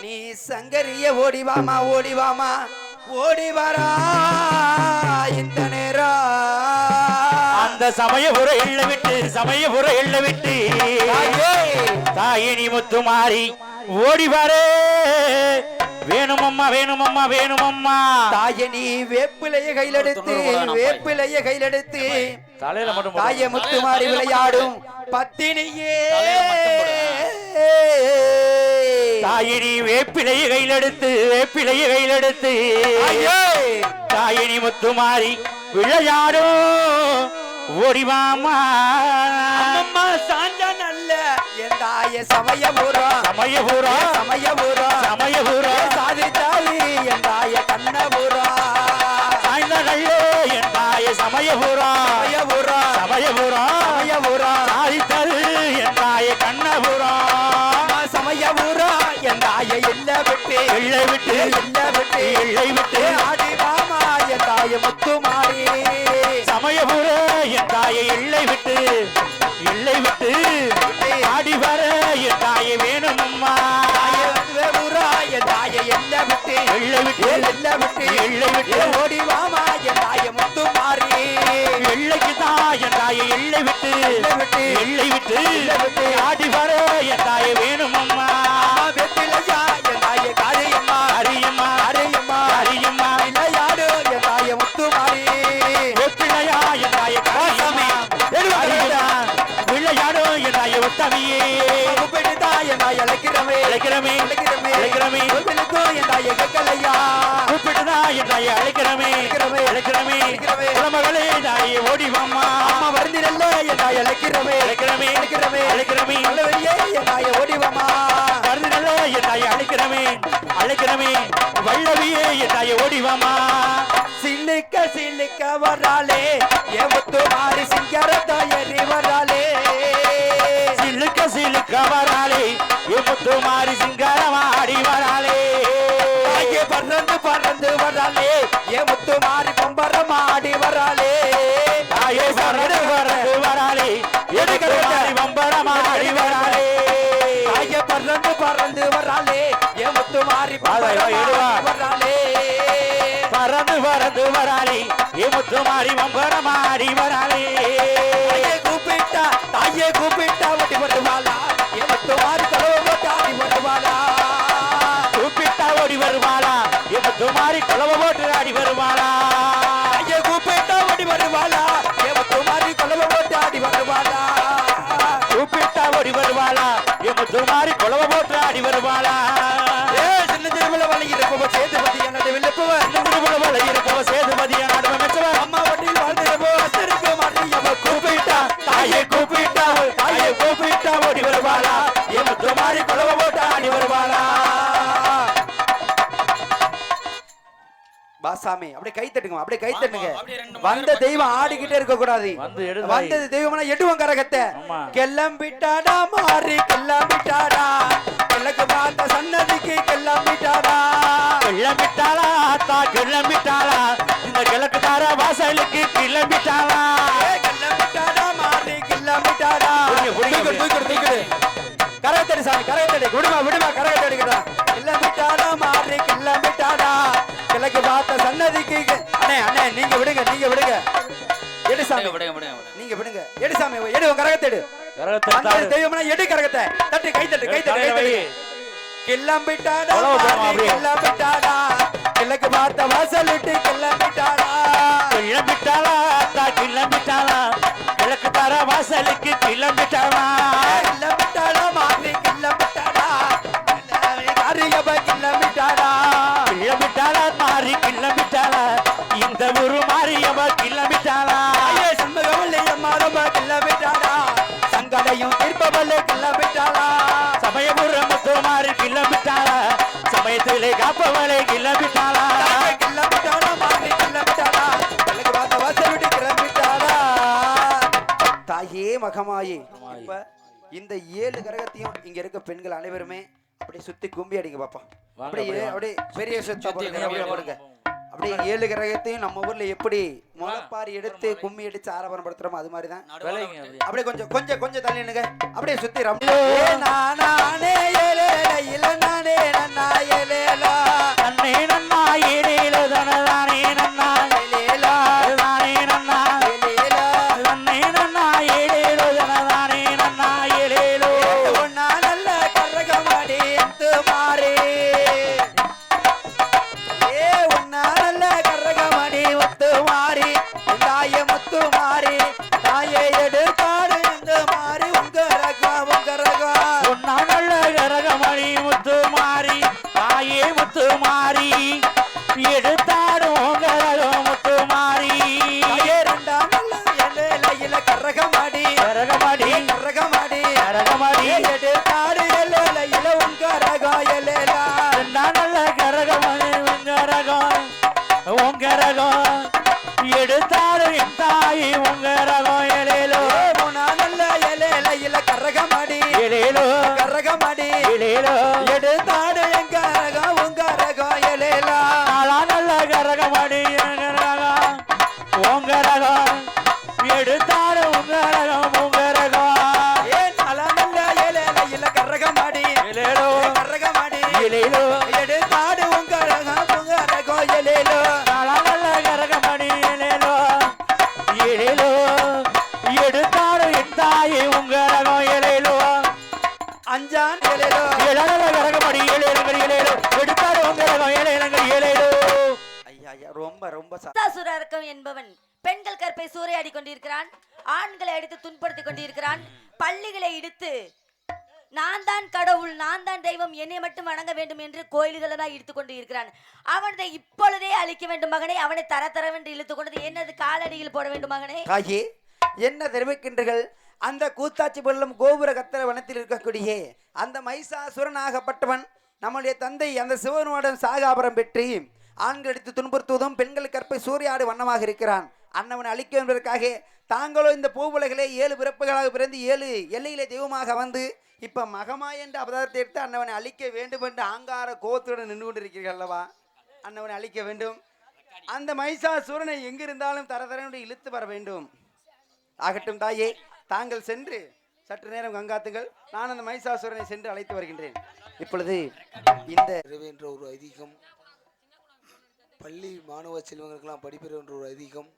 நீ சங்கரிய ஓடிவாமா ஓடி வரா இந்த நேரம் அந்த சமயபுர எல்லை விட்டு தாயே நீ முத்துமாரி ஓடி வரே வேணுமம்மா தாயே நீ வேப்பிலைய கையிலெடுத்து தலையில மட்டும் தாயே முத்துமாரி விளையாடும் பத்தினியே தாயே நீ வேப்பிலைய கையிலெடுத்து தாயே நீ முத்துமாரி விளையாடும் ஓடிவாமா சாஞ்சா நல்ல என் தாய சமயபுரம் சாதிச்சாலி என் தாய கண்ணபுரம் சாய்ந்த நல்லே என் தாய சமயபுரம் சாதித்தது என் தாய கண்ணபுரம் சமயபுரம் என் தாய எல்லை விட்டு ஆடி மாமா என் தாய முத்துமாரி சமயபுர என் தாயை எல்லை விட்டு ஆடி வர என் தாயை வேணுமம்மா என் தாய எல்லை எல்லை விட்டு எல்லை விட்டு ஓடி வாமா என் தாய முத்து மாறி எல்லைக்கு தான் என் தாயை எல்லை விட்டு எல்லை விட்டு ஆடி வர என் தாயை வேணும் அம்மா வெற்றிலையா என் தாய காரியம்மா அரியம்மா அரியம்மா அரியம்மா விளையாடு என் தாய முத்து மாறி வெற்றிலையா என் தாயை காரியம்மா விளையாடு என் தாயை உத்தமியே கூப்பிட்டுதா என் தாய அழைக்கிறமே அழைக்கிறமே அழைக்கிறமே அழைக்கிறமே கோவிலுக்கும் என் தாய கேட்கலையா கூப்பிட்டுதா என் தாயை அழைக்கிறமே அழைக்கிறமே குலமகளே தாயை ஓடிவாம்மா அம்மா வருந்திரல்ல என் தாய அழைக்கிறமே அழைக்கிறமே அழைக்கிறமே அழைக்கிறமே நல்லவழியே என் தாய ஓடிவாமா கருதினல்ல என் தாயை அழைக்கிறமே அழைக்கிறமே வல்லவியே என் தாயை ஓடிவாம்மா சில்லுக்க சில்லுக்க வராளே என் முத்து மாறி சிங்கரத்தா ஏறி வராளே சிலுக்க சிலுக்க வராளே முத்து மாறி சிங்காரமாடி வராளே தாயே பறந்து பறந்து வராளே என் முத்து மாறி பம்பரம் ஆடி வராளே தாயே பறந்து பறந்து வராளே எதுக்கு மாறி வம்பரமாடி வராளே தாயே பறந்து பறந்து வராளே என் முத்து மாறி பம்பரம் ஆடி வராளே பறந்து பறந்து வராளே முத்து மாறி வம்பரமாடி வராளே தாயே கூப்பிட்டா வட்டி வருவாளா என் முத்து மாறி கலவை போட்டு ஆடி வருவாளா கூப்பிட்டா ஓடி வருவாளா முத்து மாறி குலவ போட்டு ஆடி வருவாளா தாயே கூப்பிட்டா ஓடி வருவாளா என் முத்து மாறி கலவை போட்டு ஆடி வருவாளா கூப்பிட்டா ஓடி வருவாளா முத்து மாறி குலவ போட்டு ஆடி வருவாளா சின்ன திருவிழா வழங்கி இருப்பவ சேதுபதி என்னோட வில்லப்புவ இருப்பவ சேதுபதி அம்மா வட்டியில் வாழ்ந்திருப்போ அசருக்கு மாற்றியவ கூப்பிட்டா தாயை கூப்பிட்டா ஓடி வருவாளா முத்து மாறி குலவ போட்டு ஆடி வருவாளா பாசாமி அப்படியே கை தட்டுங்க அப்படியே கை தட்டுங்க அப்படியே ரெண்டு வந்த தெய்வம் ஆடிக்கிட்டே இருக்க கூடாது வந்து எடு வந்தது தெய்வம்னா எட்டுவம் கரகத்தை ஆமா. கிளம்பிட்டாடா மாறி கிளம்பிட்டாடா கிழக்கு பார்த்த சன்னதிக்கு கிளம்பிட்டாடா கிளம்பிட்டாளா அத்தா கிளம்பிட்டாளா இந்த கிழக்கு தார வாசலுக்கு கிளம்பிட்டாளா கிளம்பிட்டாடா மாறி கிளம்பிட்டாடா தூக்கிடு. கரகத்தடி சாமி கரகத்தடி விடுமா கரகத்தடிக்கடா கிளம்பிட்டாடா மாறி கிளம்பிட்டாடா கிழக்கு பார்த்த சன்னதிக்கு அண்ணே நீங்க விடுங்க எடு சாமி நீங்க விடுங்க எடு சாமி எடு உன் கரகத்தை எடு வந்தது தெய்வம்னா எடு கரகத்தை தட்டு கை தட்டு கிளம்பிட்டாடா மாறி கிளம்பிட்டாடா கிழக்கு பார்த்த வாசல் விட்டு கிளம்பிட்டாடா அத்தா கிளம்பிட்டாளா கிழக்கு தார வாசலுக்கு கிளம்பிட்டாளா மாறி கிளம்பிட்டாடா காரியப்ப கிளம்பிட்டாடா கிளம்பிட்டாளா மாறி கிளம்பிட்டாளா இந்த ஊரு மாறியவ கிளம்பிட்டாளா சண்முகவல்லியம்மாரம்ப கிளம்பிட்டாடா சங்கடையும் தீர்ப்பவல்ல கிளம்பிட்டாளா சமயபுரம் மாறி கிளம்பிட்டாளா சமயத்திலே காப்பவளை கிளம்பிட்டாளா கிளம்பிட்டாடா மாறி கிளம்பிட்டாடா எனக்கு பார்த்த வாசல் விட்டு கிளம்பிட்டாடா தாயே மகமாயே இப்ப இந்த 7 கிரகத்தையும் இங்க இருக்க பெண்கள் அனைவருமே அப்படியே சுத்தி கும்பி அடிங்க பாப்பா அப்படியே பெரிய சுத்தி போடுங்க அப்படியே 7 கிரகத்தையும் நம்ம ஊர்ல எப்படி முளைப்பாரி எடுத்து கும்மி அடிச்சு ஆரம்பரம் படுத்துறோமோ அது மாதிரிதான் அப்படியே கொஞ்சம் தள்ளி நின்னுங்க அப்படியே சுத்தி நானே இல நானே நன்னா ஏலேலா நன்னே நன்னா ஏலேலோ தனதானே நன்னா ஏலேலா தானே நன்னா ஏலேலா நன்னே நன்னா ஏலேலோ தனதானே நன்னா ஏலேலோ ஒன்னா நல்ல கரகமாடி எத்து மாறே ஒன்னா நல்ல கரகமாடி ஒத்து மாறி தாய முத்து மாறி தாயை எடுத்தாடு இந்த மாறி உங்க ரகம் ஒன்னா நல்ல கரகமணி முத்து மாறி தாயே முத்து மாறி எடுத்தாடும் கரகம் முத்து மாறி தாயே ரெண்டாம் நல்ல இல கரகமாடி கரகமடி கரகமாடி கரகமடி எடுத்தாடு இல உங்க ரகம் எலேலா ரெண்டா நல்ல கரகமணி உங்க ரகம் எடுத்தாடும் என் தாயி உங்க ரகம் எலேலோ மூணா நல்ல இல கரகமாடி எலேலோ கரகமாடி எலேலோ எடுத்தாடு எங்க ரகம் உங்க ரகம் எலேலா நாளா நல்ல கரகமடி ரகம் உங்க ரகம் எடுத்தாடு உங்க ரகம் நாளா நல்ல இல கரகமாடி எலேலோ கரகமாடி எலேலோ எடுத்தாடு உங்க ரகம் உங்க ரொம்ப மகிஷாசுரன் என்பவன் பெண்கள் கற்பை சூறையாடி கொண்டிருக்கிறான், ஆண்களை அடித்து துன்படுத்திக் கொண்டிருக்கிறான், பள்ளிகளை இடித்து நான் தான் கடவுள், நான் தான் தெய்வம், என்னை மட்டும் வணங்க வேண்டும் என்று கோயில்களெல்லாம் இழுத்துக் கொண்டு இருக்கிறான். அவனை இப்பொழுதே அழிக்க வேண்டும் மகனே. அவனை தரவென்று இழுத்துக் கொண்டது என்னது காலடியில் போட வேண்டும் மகனே. தாயே, என்ன தெரிவிக்கின்றீர்கள்? அந்த கூத்தாச்சி பள்ளம் கோபுர கத்தர வனத்தில் இருக்கக்கூடிய அந்த மகிஷாசுரனாகப்பட்டவன் நம்முடைய தந்தை அந்த சிவனுடன் சாகாபரம் பெற்று ஆண்கள் அடித்து துன்புறுத்துவதும் பெண்கள் கற்பை சூறையாடு வண்ணமாக இருக்கிறான். அன்னவனை அழிக்க என்பதற்காக தாங்களோ இந்த பூவுலகிலே 7 பிறப்புகளாக பிறந்து 7 எல்லையிலே தெய்வமாக வந்து இப்ப மகமா என்ற அவதாரத்தை எடுத்து அன்னவனை அழிக்க வேண்டும் என்று ஆங்கார கோபத்துடன் நின்று கொண்டிருக்கிறீர்கள் அல்லவா? அன்னவனை அழிக்க வேண்டும். அந்த மகிஷாசுரனை எங்கிருந்தாலும் தரதரனுடைய இழுத்து வர வேண்டும். ஆகட்டும் தாயே, தாங்கள் சென்று சற்று நேரம் கங்காத்துங்கள். நான் அந்த மகிஷாசுரனை சென்று அழைத்து வருகின்றேன். இப்பொழுது இந்த என்ற ஒரு ஐதீகம், பள்ளி மாணவ செல்வங்களுக்கெல்லாம் படிப்பெற என்ற ஒரு ஐதீகம்,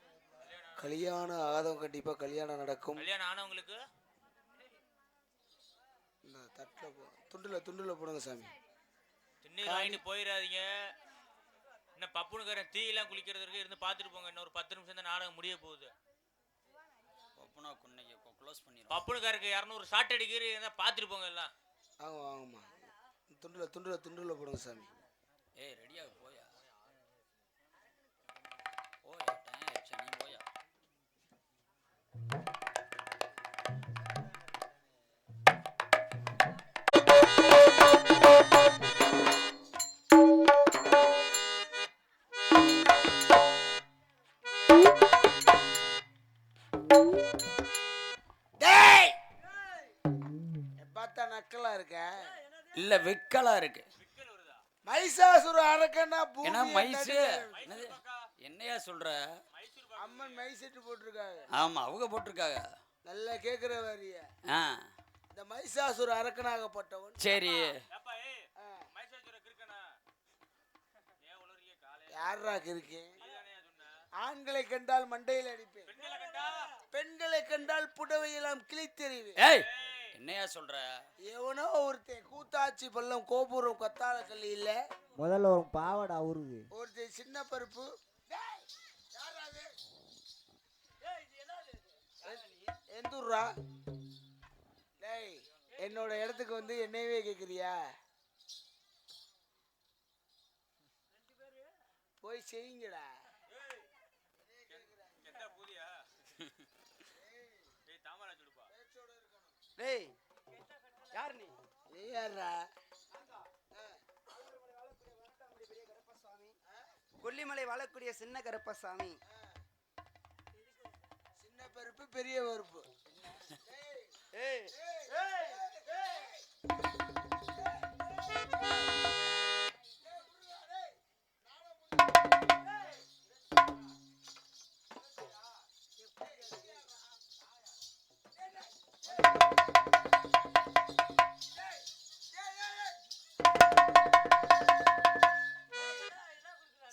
கல்யாணம் ஆகாதவங்க கண்டிப்பா கல்யாணம் நடக்கும். கல்யாணம் ஆனவங்களுக்கு இந்த தட்டில் துண்டுல போடுங்க சாமி. திண்ணீர் வாங்கிட்டு போயிடாதீங்க. என்ன பப்புனுக்காரன் தீயெல்லாம் குளிக்கிறதுக்கு இருந்து பார்த்துட்டு போங்க. இன்னொரு 10 நிமிஷம் தான் நாடகம் முடிய போகுது. பப்புனுக்காருக்கு 200 ஷாட் அடிக்கிற இருந்தா பார்த்துட்டு போங்க எல்லாம். ஆமாம் துண்டுல போடுங்க சாமி. ஏய் ரெடியா போயா போயா டைம் ஆச்சு, நீ போயா. பார்த்தா நக்கலா இருக்க? இல்ல வெக்கலா இருக்கு. மகிஷாசுர அரக்கனா ஏன்னா மைசு என்னையா சொல்ற? அம்மன் மைசெட்டு போட்டிருக்காங்க. ஆமா அவங்க போட்டிருக்காங்க. நல்லா கேக்குற வாரிய. இந்த மகிஷாசுர அரக்கனாகப்பட்டவன். சரி யாரா இருக்கு? ஆண்களை கண்டால் மண்டையில் அடிப்பேன், பெண்களை கண்டால் புடவையெல்லாம் கிழித்தெறிவேன். ஏய் என்னையா சொல்ற? எவனோ ஒருத்தன் கூத்தாச்சி பள்ளம் கோபுரம் கத்தாழ கல்லி இல்ல, முதல்ல ஒரு பாவடா உருது, ஒருத்தன் சின்ன பருப்பு. எந்தூர்ரா? டேய், என்னோட இடத்துக்கு வந்து என்னையவே கேக்குறியா? போய் செய்யுங்கடா. டேய் யார் நீ? யாரா? கொல்லிமலை வாழக்கூடிய சின்ன கருப்பசாமி. சின்ன பருப்பு பெரிய பருப்பு. ஏய்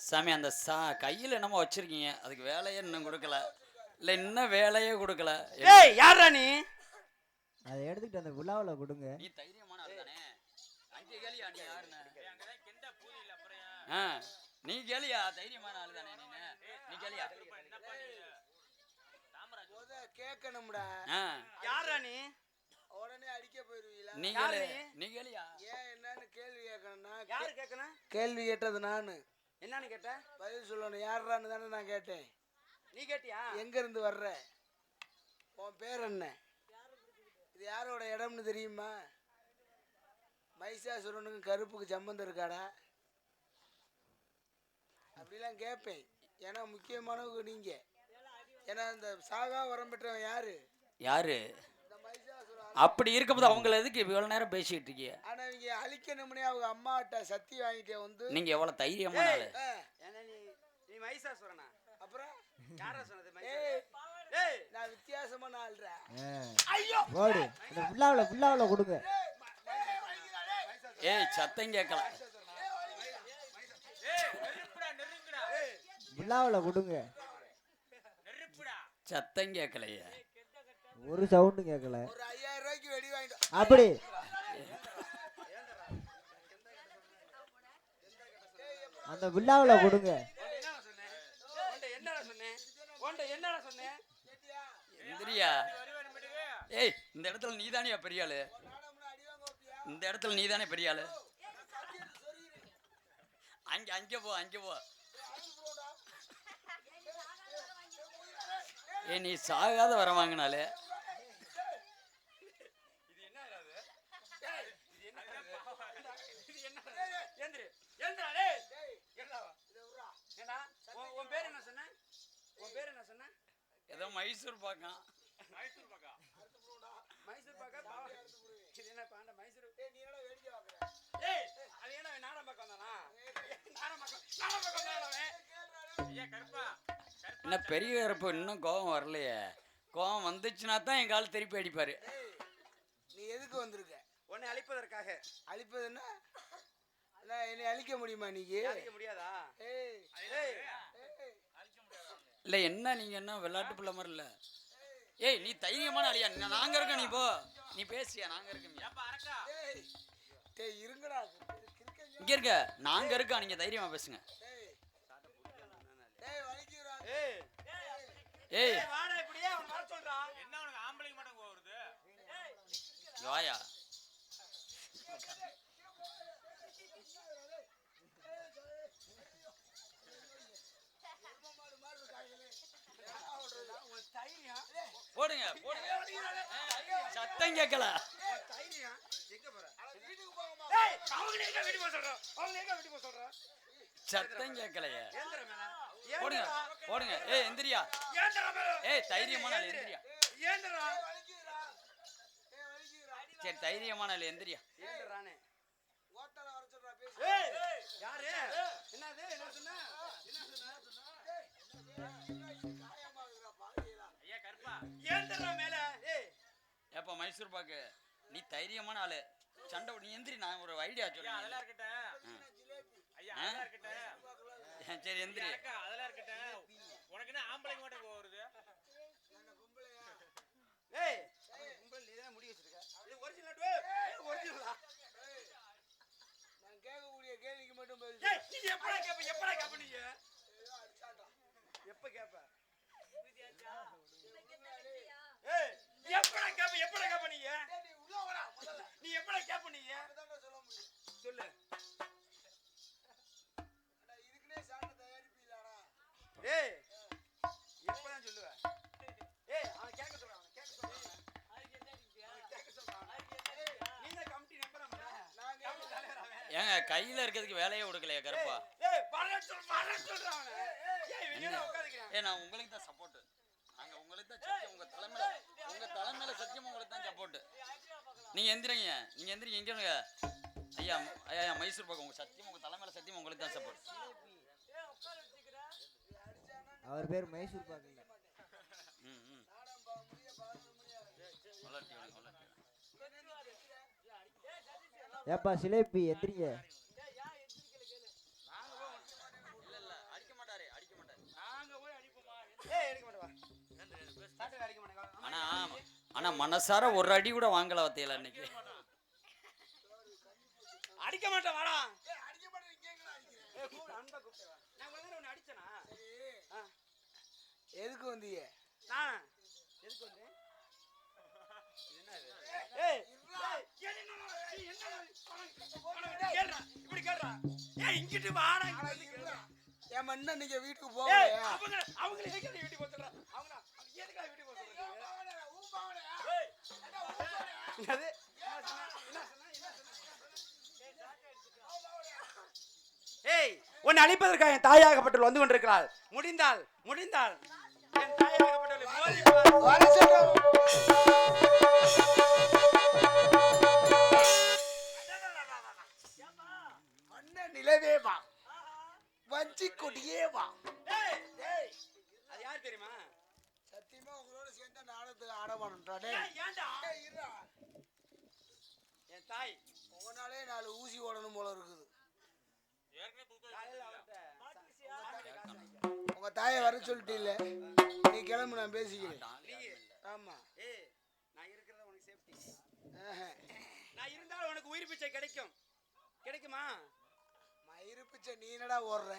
சாமி அந்த கையில் என்னமோ வச்சிருக்கீங்க, அதுக்கு வேலையே இன்னும் கொடுக்கல. இல்லை இன்னும் வேலையே கொடுக்கல. ஏய் யாரா நீ? அதை எடுத்துக்கிட்டு அந்த விழாவில் கொடுங்க. நீ தைரியமான ஆள் தானே? அங்கே கேளியா நீ யாருன்னு? நீ கேளியா? தைரியமான ஆள் தானே நீ கேளியா? கேட்கணும்டா. யாரா நீ? உடனே அடிக்க போயிருவீங்களா? நீ கேளியா? ஏன் என்னன்னு கேள்வி கேட்கணும்னா? யாரு கேட்கணும்? கேள்வி கேட்டது நானு. என்னன்னு கேட்ட? பதில் சொல்லணும். யாரான்னு தானே நான் கேட்டேன். நீ கேட்டியா? எங்க இருந்து வர்ற? உன் பேர் என்ன? இது யாரோட இடம்னு தெரியுமா? மகிஷாசுரனுக்கும் கருப்புக்கு சம்பந்தம் இருக்காடா? அப்படிலாம் கேட்பேன். ஏன்னா முக்கியமானவங்க நீங்க. ஏன்னா இந்த சாகா வரம் பெற்றவன் யாரு? யாரு? இந்த மகிஷாசுரன். அப்படி இருக்கும்போது அவங்கள எதுக்கு இவ்வளவு நேரம் பேசிட்டு இருக்கீங்க? ஆனா இவங்க அழிக்கணும்னே அவங்க அம்மாட்ட சக்தி வாங்கிட்டே வந்து. நீங்க எவ்வளவு தைரியமான ஆளு? நீ மகிஷாசுரனா? அப்புறம் யாரா சொன்னது? ஏய் நான் வித்தியாசமான ஆள்றா. ஐயோ ஓடு, அந்த விழாவில் கொடுங்க. ஏய் சத்தம் கேட்கல. விழாவில் கொடுங்க. சத்தம் கேட்கலையே. ஒரு சவுண்டும் கேட்கல. ஒரு 5000 ரூபாய்க்கு வெடி வாங்கிட்டு அப்படி அந்த விழாவில் கொடுங்க. என்னடா சொன்னேன்? எந்திரியா. ஏய் இந்த இடத்துல நீதானே பெரிய ஆளு. இந்த இடத்துல நீதானே பெரிய ஆளு. அங்க போ அங்க போ. ஏய் நீ சாகாத வர வாங்கினாலே. ஏதோ மைசூர் பாக்கம். என்ன பெரிய கருப்பு இன்னும் கோபம் வரலையே. கோபம் வந்துச்சுன்னா தான் எங்க ஆள் திருப்பி அடிப்பாரு. நீ எதுக்கு வந்திருக்க? உன்னை அழிப்பதற்காக. அழிப்பதுன்னா என்னை அழிக்க முடியுமா? நீங்க அழிக்க முடியாதா? இல்ல என்ன நீங்க என்ன விளையாட்டு பிள்ளை மாதிரி இல்ல. ஏய் நீ தைரியமான அழியா. நாங்க இருக்க நீ போ. நீ பேசியா நாங்க இருக்கோம். இருங்கடா இங்க இருக்க நாங்க இருக்கா. நீங்க தைரியமா பேசுங்க. ஏய் வாடா இப்படியே அவன் வர சொல்றான். என்ன உனக்கு ஆம்பளைக்கு மட்டும் கோவம் வருது? வாயா. போடுங்க போடுங்க. சத்தம் கேட்கல. சத்தம் கேட்கலையே. போடுங்க போடுங்க. ஏய் எந்திரியா. ஏய் தைரியமான ஆளு எந்திரியா. சரி தைரியமான ஆளு எந்திரியா. யாரு என்னது என்ன சொன்ன? ஐயா கருப்பா ஏந்திரா மேல. ஏய் ஏப்பா மைசூர் பாக்கு நீ தைரியமான ஆளு. சண்டை நீ எந்திரி. நான் ஒரு ஐடியா சொல்றேன். அதெல்லாம் இருக்கட்டும். ஐயா அதெல்லாம் இருக்கட்டும். சரி எந்திரி. அதெல்லாம் இருக்கட்டும். உனக்கு என்ன ஆம்பளைக்கு மட்டும் கோவம் வருது? ஏய் கும்பல் நீ தான் முடி வச்சிருக்க. இது ஒரிஜினல் ஒரிஜினலா? நான் கேட்கக்கூடிய கேள்விக்கு மட்டும் பதில் ஏய் நீ எப்படா கேப்ப நீ? எப்ப கேப்ப? ஏய் எப்படா கேப்ப நீ? நீ எப்படா கேப்ப நீ? சொல்லு. இதுக்குனே சாண தயாரிப்பீங்களாடா? ஏய் எப்பதான் சொல்லுவ? ஏய் அவன் கேட்க சொல்றான். நீங்க கமிட்டி நம்பர் நாங்க தலைவராவே. ஏங்க கையில இருக்கிறதுக்கு வேலையே கொடுக்கலையா கருப்பா? ஏய் வர சொல்றான் அவன. ஏய் வெளிய உட்கார்ந்துக்கறேன். ஏய் நான் உங்களுக்கு தான் சப்போர்ட். நாங்க உங்களுக்கு தான் சத்தியம். உங்க தலைமையில சத்தியம் உங்களுக்கு தான் சப்போர்ட். நீங்க எந்திரிங்க. நீங்க எந்திரிங்க. எங்க இருங்க ஐயா. ஐயா மைசூர் பாக்கு உங்க சத்தியம். உங்க தலைமையில சத்தியம் உங்களுக்கு தான் சப்போர்ட். அவர் பேர் மைசூர் பாக்கு இல்ல. ஏப்பா சிலேபி எந்திரிங்க. அடிக்க மாட்டாரு. நாங்க போய் அடிப்போமா? ஏய் அடிக்க மாட்டவா. சாட்டை அடிக்க மாட்டேங்க. ஆனா மனசார ஒரு அடி கூட வாங்கல வத்தையில இன்னைக்கு. அடிக்க மாட்டேன் வாடா. ஏய் அடிக்க மாட்டேன் கேக்குறா அடிக்கிறேன். ஏய் கூப்பிடு அன்பா கூப்பிடு. நான் உடனே உன்னை அடிச்சனா? எதுக்கு வந்தீங்க? நான் எதுக்கு வந்தேன்? ஏய் என்ன இப்படி கேளுடா. ஏய் இங்கிட்டு வாடா. ஏன் மண்ண நீங்க வீட்டுக்கு ஏய் போகலையா? அவங்க எதுக்கு வீட்டுக்கு போக சொல்றா? அவங்க எதுக்கு வீட்டுக்கு போக சொல்றீங்க? ஏய் என்னது? ஏய் உன்னை அழிப்பதற்காக என் தாயாகப்பட்டவள் வந்து கொண்டிருக்கிறாள். முடிந்தால் என் தாயாகப்பட்டவளை மோதி மண்ண நிலவே வா, வஞ்சி கொடியே வா. ஏய் அது யார் தெரியுமா? சத்தியமா உங்களோட சேர்ந்து நாடகத்துக்கு ஆட மாட்டேன்டா. ஏன்டா என் தாய் உங்களாலே 4 ஊசி ஓடணும் போல இருக்குது. உங்க தாயை வர சொல்லிட்டு இல்ல, நீ கிளம்பு, நான் பேசிக்கிறேன். ஆமா ஏய் நான் இருக்கிறது உனக்கு சேஃப்டி. நான் இருந்தாலும் உனக்கு உயிர் பிச்சை கிடைக்குமா? மயிறு பிச்சை நீ என்னடா ஓடுற?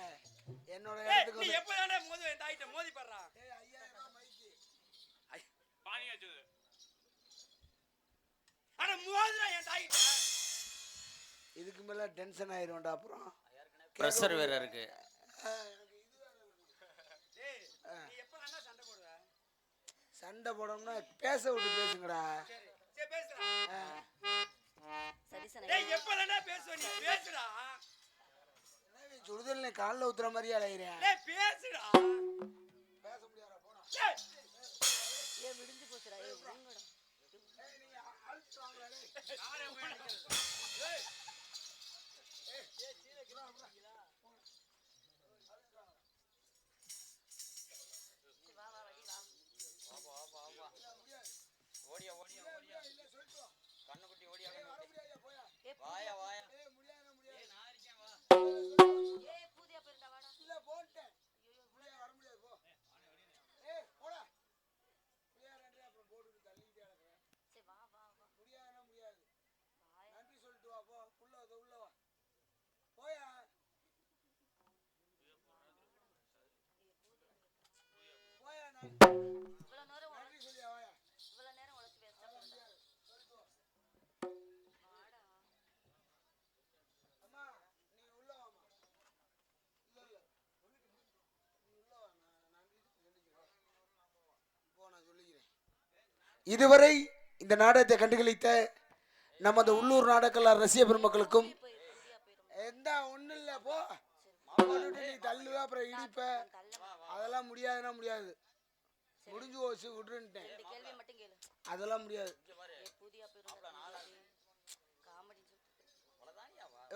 என்னோட நீ இடத்துக்கு எப்பதானே மோதி தாயிட்ட மோதி பாடுறா. ஏய் 5000 இதுக்கு மேல டென்ஷன் ஆயிரும்டா அப்புறம். ப்ரெஷர் வேற இருக்கு. சண்டை போடணும்னா பேச விட்டு பேசுங்கடா. சுடுதல் காலில் ஊத்துற மாதிரியே அலைகிறேன். பேச முடியாதா போனா. விடிஞ்சு போச்சுடா. ஓடியா ஓடியா ஓடியா கண்ணுக்குட்டி ஓடியா வாயா வாயா நான் இருக்கேன் வா. பூதியா போயிருந்தா வாடா. இல்ல போட்டேன். புளியா வர முடியாது போ. போடா. புளியா ரெண்டே அப்புறம் போட்டுட்டு தள்ளிட்டே இருக்கேன். சரி வா வா வா. முடியாதுனா முடியாது. நன்றி சொல்லிட்டு வா போ. உள்ள வா. போயா. போயா நான். இவ்வளவு நேரம் நன்றி சொல்லியா வாயா. இவ்வளவு நேரம் உழைச்சு வேஸ்டா போறா. வாடா. அம்மா நீ உள்ள வாமா. இல்ல நீ உள்ள வா. நான் சொல்லிக்கிறேன். போ நான் சொல்லிக்கிறேன். இதுவரை இந்த நாடகத்தை கண்டுகளித்த நமது உள்ளூர் நாடகக்கலை ரசிக பெருமக்களுக்கும் எந்த ஒண்ணும் இல்ல போ. போட்டுட்டு நீ தள்ளுவ அப்புறம் இடிப்ப. அதெல்லாம் முடியாதுன்னா முடியாது. முடிஞ்சு போச்சு விட்டுருன்ட்டேன். இந்த கேள்வியை மட்டும் கேளு. அதெல்லாம் முடியாது. பூதியா போயிருந்தா காமெடி.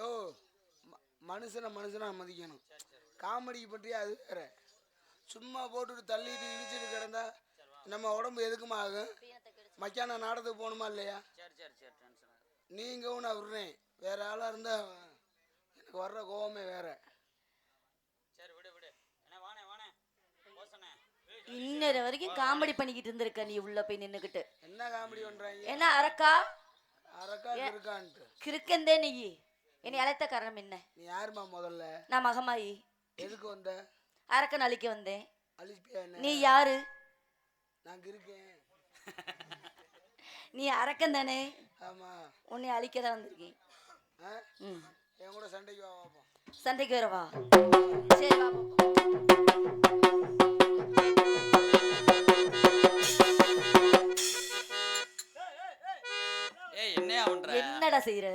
ஓ மனுஷனை மதிக்கணும். காமெடிக்கு பற்றி அது வேற. சும்மா போட்டுட்டு தள்ளிட்டு இடிச்சிட்டு கிடந்தா நம்ம உடம்பு எதுக்குமா ஆகும்? மக்கான நாடகத்துக்கு போகணுமா இல்லையா? சரி சரி சரி டென்ஷன். நீங்கவும் நான் விடுறேன். வேற ஆளா இருந்தா எனக்கு வர்ற கோவமே வேற. சரி விடு விடு. என்ன வானே வானே போசனே. இன்னொரு வரைக்கும் காமெடி பண்ணிக்கிட்டு இருந்திருக்க நீ உள்ள போய் நின்னுக்கிட்டு. என்ன காமெடி பண்றாங்க? என்ன அரக்கா இருக்கான்ட்டு கிறுக்கந்தே நீ. என்னை அழைத்த காரணம் என்ன? நீ யாருமா முதல்ல? நான் மகமாயி. எதுக்கு வந்த? அரக்கன் அழிக்க வந்தேன். அழிப்பியா என்ன? நீ யாரு? நான் இருக்கேன். நீ அரக்கன் தானே? ஆமா. உன்னை அழிக்க தான் வந்திருக்கேன். என் கூட சண்டைக்கு வா பாப்போம். சண்டைக்கு வரவா? சரி வா பாப்போம். ஏய் என்னையா பண்ற? என்னடா செய்யற?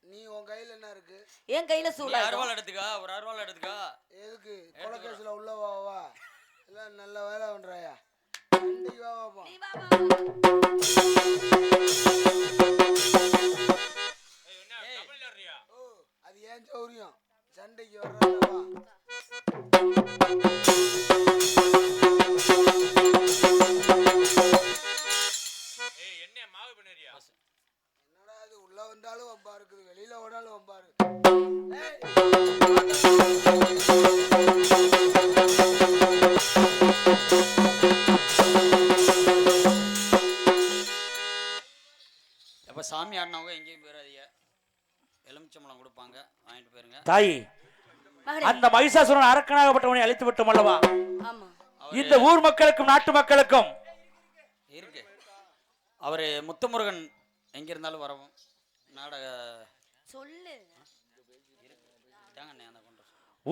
நீ உன் கையில என்ன இருக்கு? என் கையில சூடா அருவாள் எடுத்துக்கா. ஒரு அருவாள் எடுத்துக்கா. எதுக்கு? கொலைகேஸ்ல உள்ள வா. எல்லாம் நல்ல வேலை பண்றாயா? சண்டைக்கு வா பாப்போம். நீ வா வா. ஓ அது ஏன் சௌரியம்? சண்டைக்கு வர்றா வா. என்னடா அது உள்ள வந்தாலும் வம்பா இருக்குது, வெளியில ஓடாலும் வம்பா இருக்கு. எப்ப சாமி ஆடினவங்க எங்கேயும் போயிடாதீங்க. எலுமிச்சம்பழம் கொடுப்பாங்க, வாங்கிட்டு போயிருங்க. தாய், அந்த மகிஷாசுரன் அரக்கனாகப்பட்டவனை அழைத்து விட்டோம் அல்லவா? ஆமா. இந்த ஊர் மக்களுக்கும் நாட்டு மக்களுக்கும் இருக்கு. அவரு முத்துமுருகன் எங்க இருந்தாலும் வரவும் நாடக சொல்லு.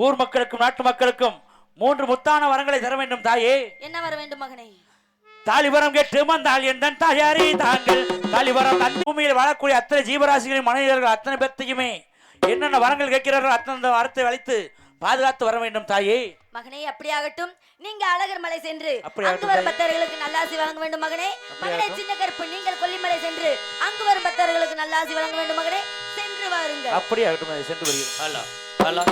ஊர் மக்களுக்கும் நாட்டு மக்களுக்கும் 3 முத்தான வரங்களை தர வேண்டும் தாயே. என்ன வர வேண்டும் மகனே? தாலிவரம் கேட்டு வந்தால் எந்த தாயாரி தாங்கள் தாலிவரம் தந்தி பூமியில் வாழக்கூடிய அத்தனை ஜீவராசிகளின் மனிதர்கள் அத்தனை பேர்த்தையுமே என்னென்ன வரங்கள் கேட்கிறார்கள் அத்தனை வரத்தை அளித்து பாதுகாத்து வர வேண்டும் தாயே. மகனே அப்படியாகட்டும். நீங்க அழகர் மலை சென்று அங்கு வரும் பக்தர்களுக்கு நல்லாசி வழங்க வேண்டும் மகனே. மகனே சின்ன கருப்பு, நீங்கள் கொல்லிமலை சென்று அங்கு வரும் பக்தர்களுக்கு நல்லாசி வழங்க வேண்டும் மகனே. சென்று வாருங்கள். அப்படியாகட்டும், சென்று வருகிறேன். Hello hello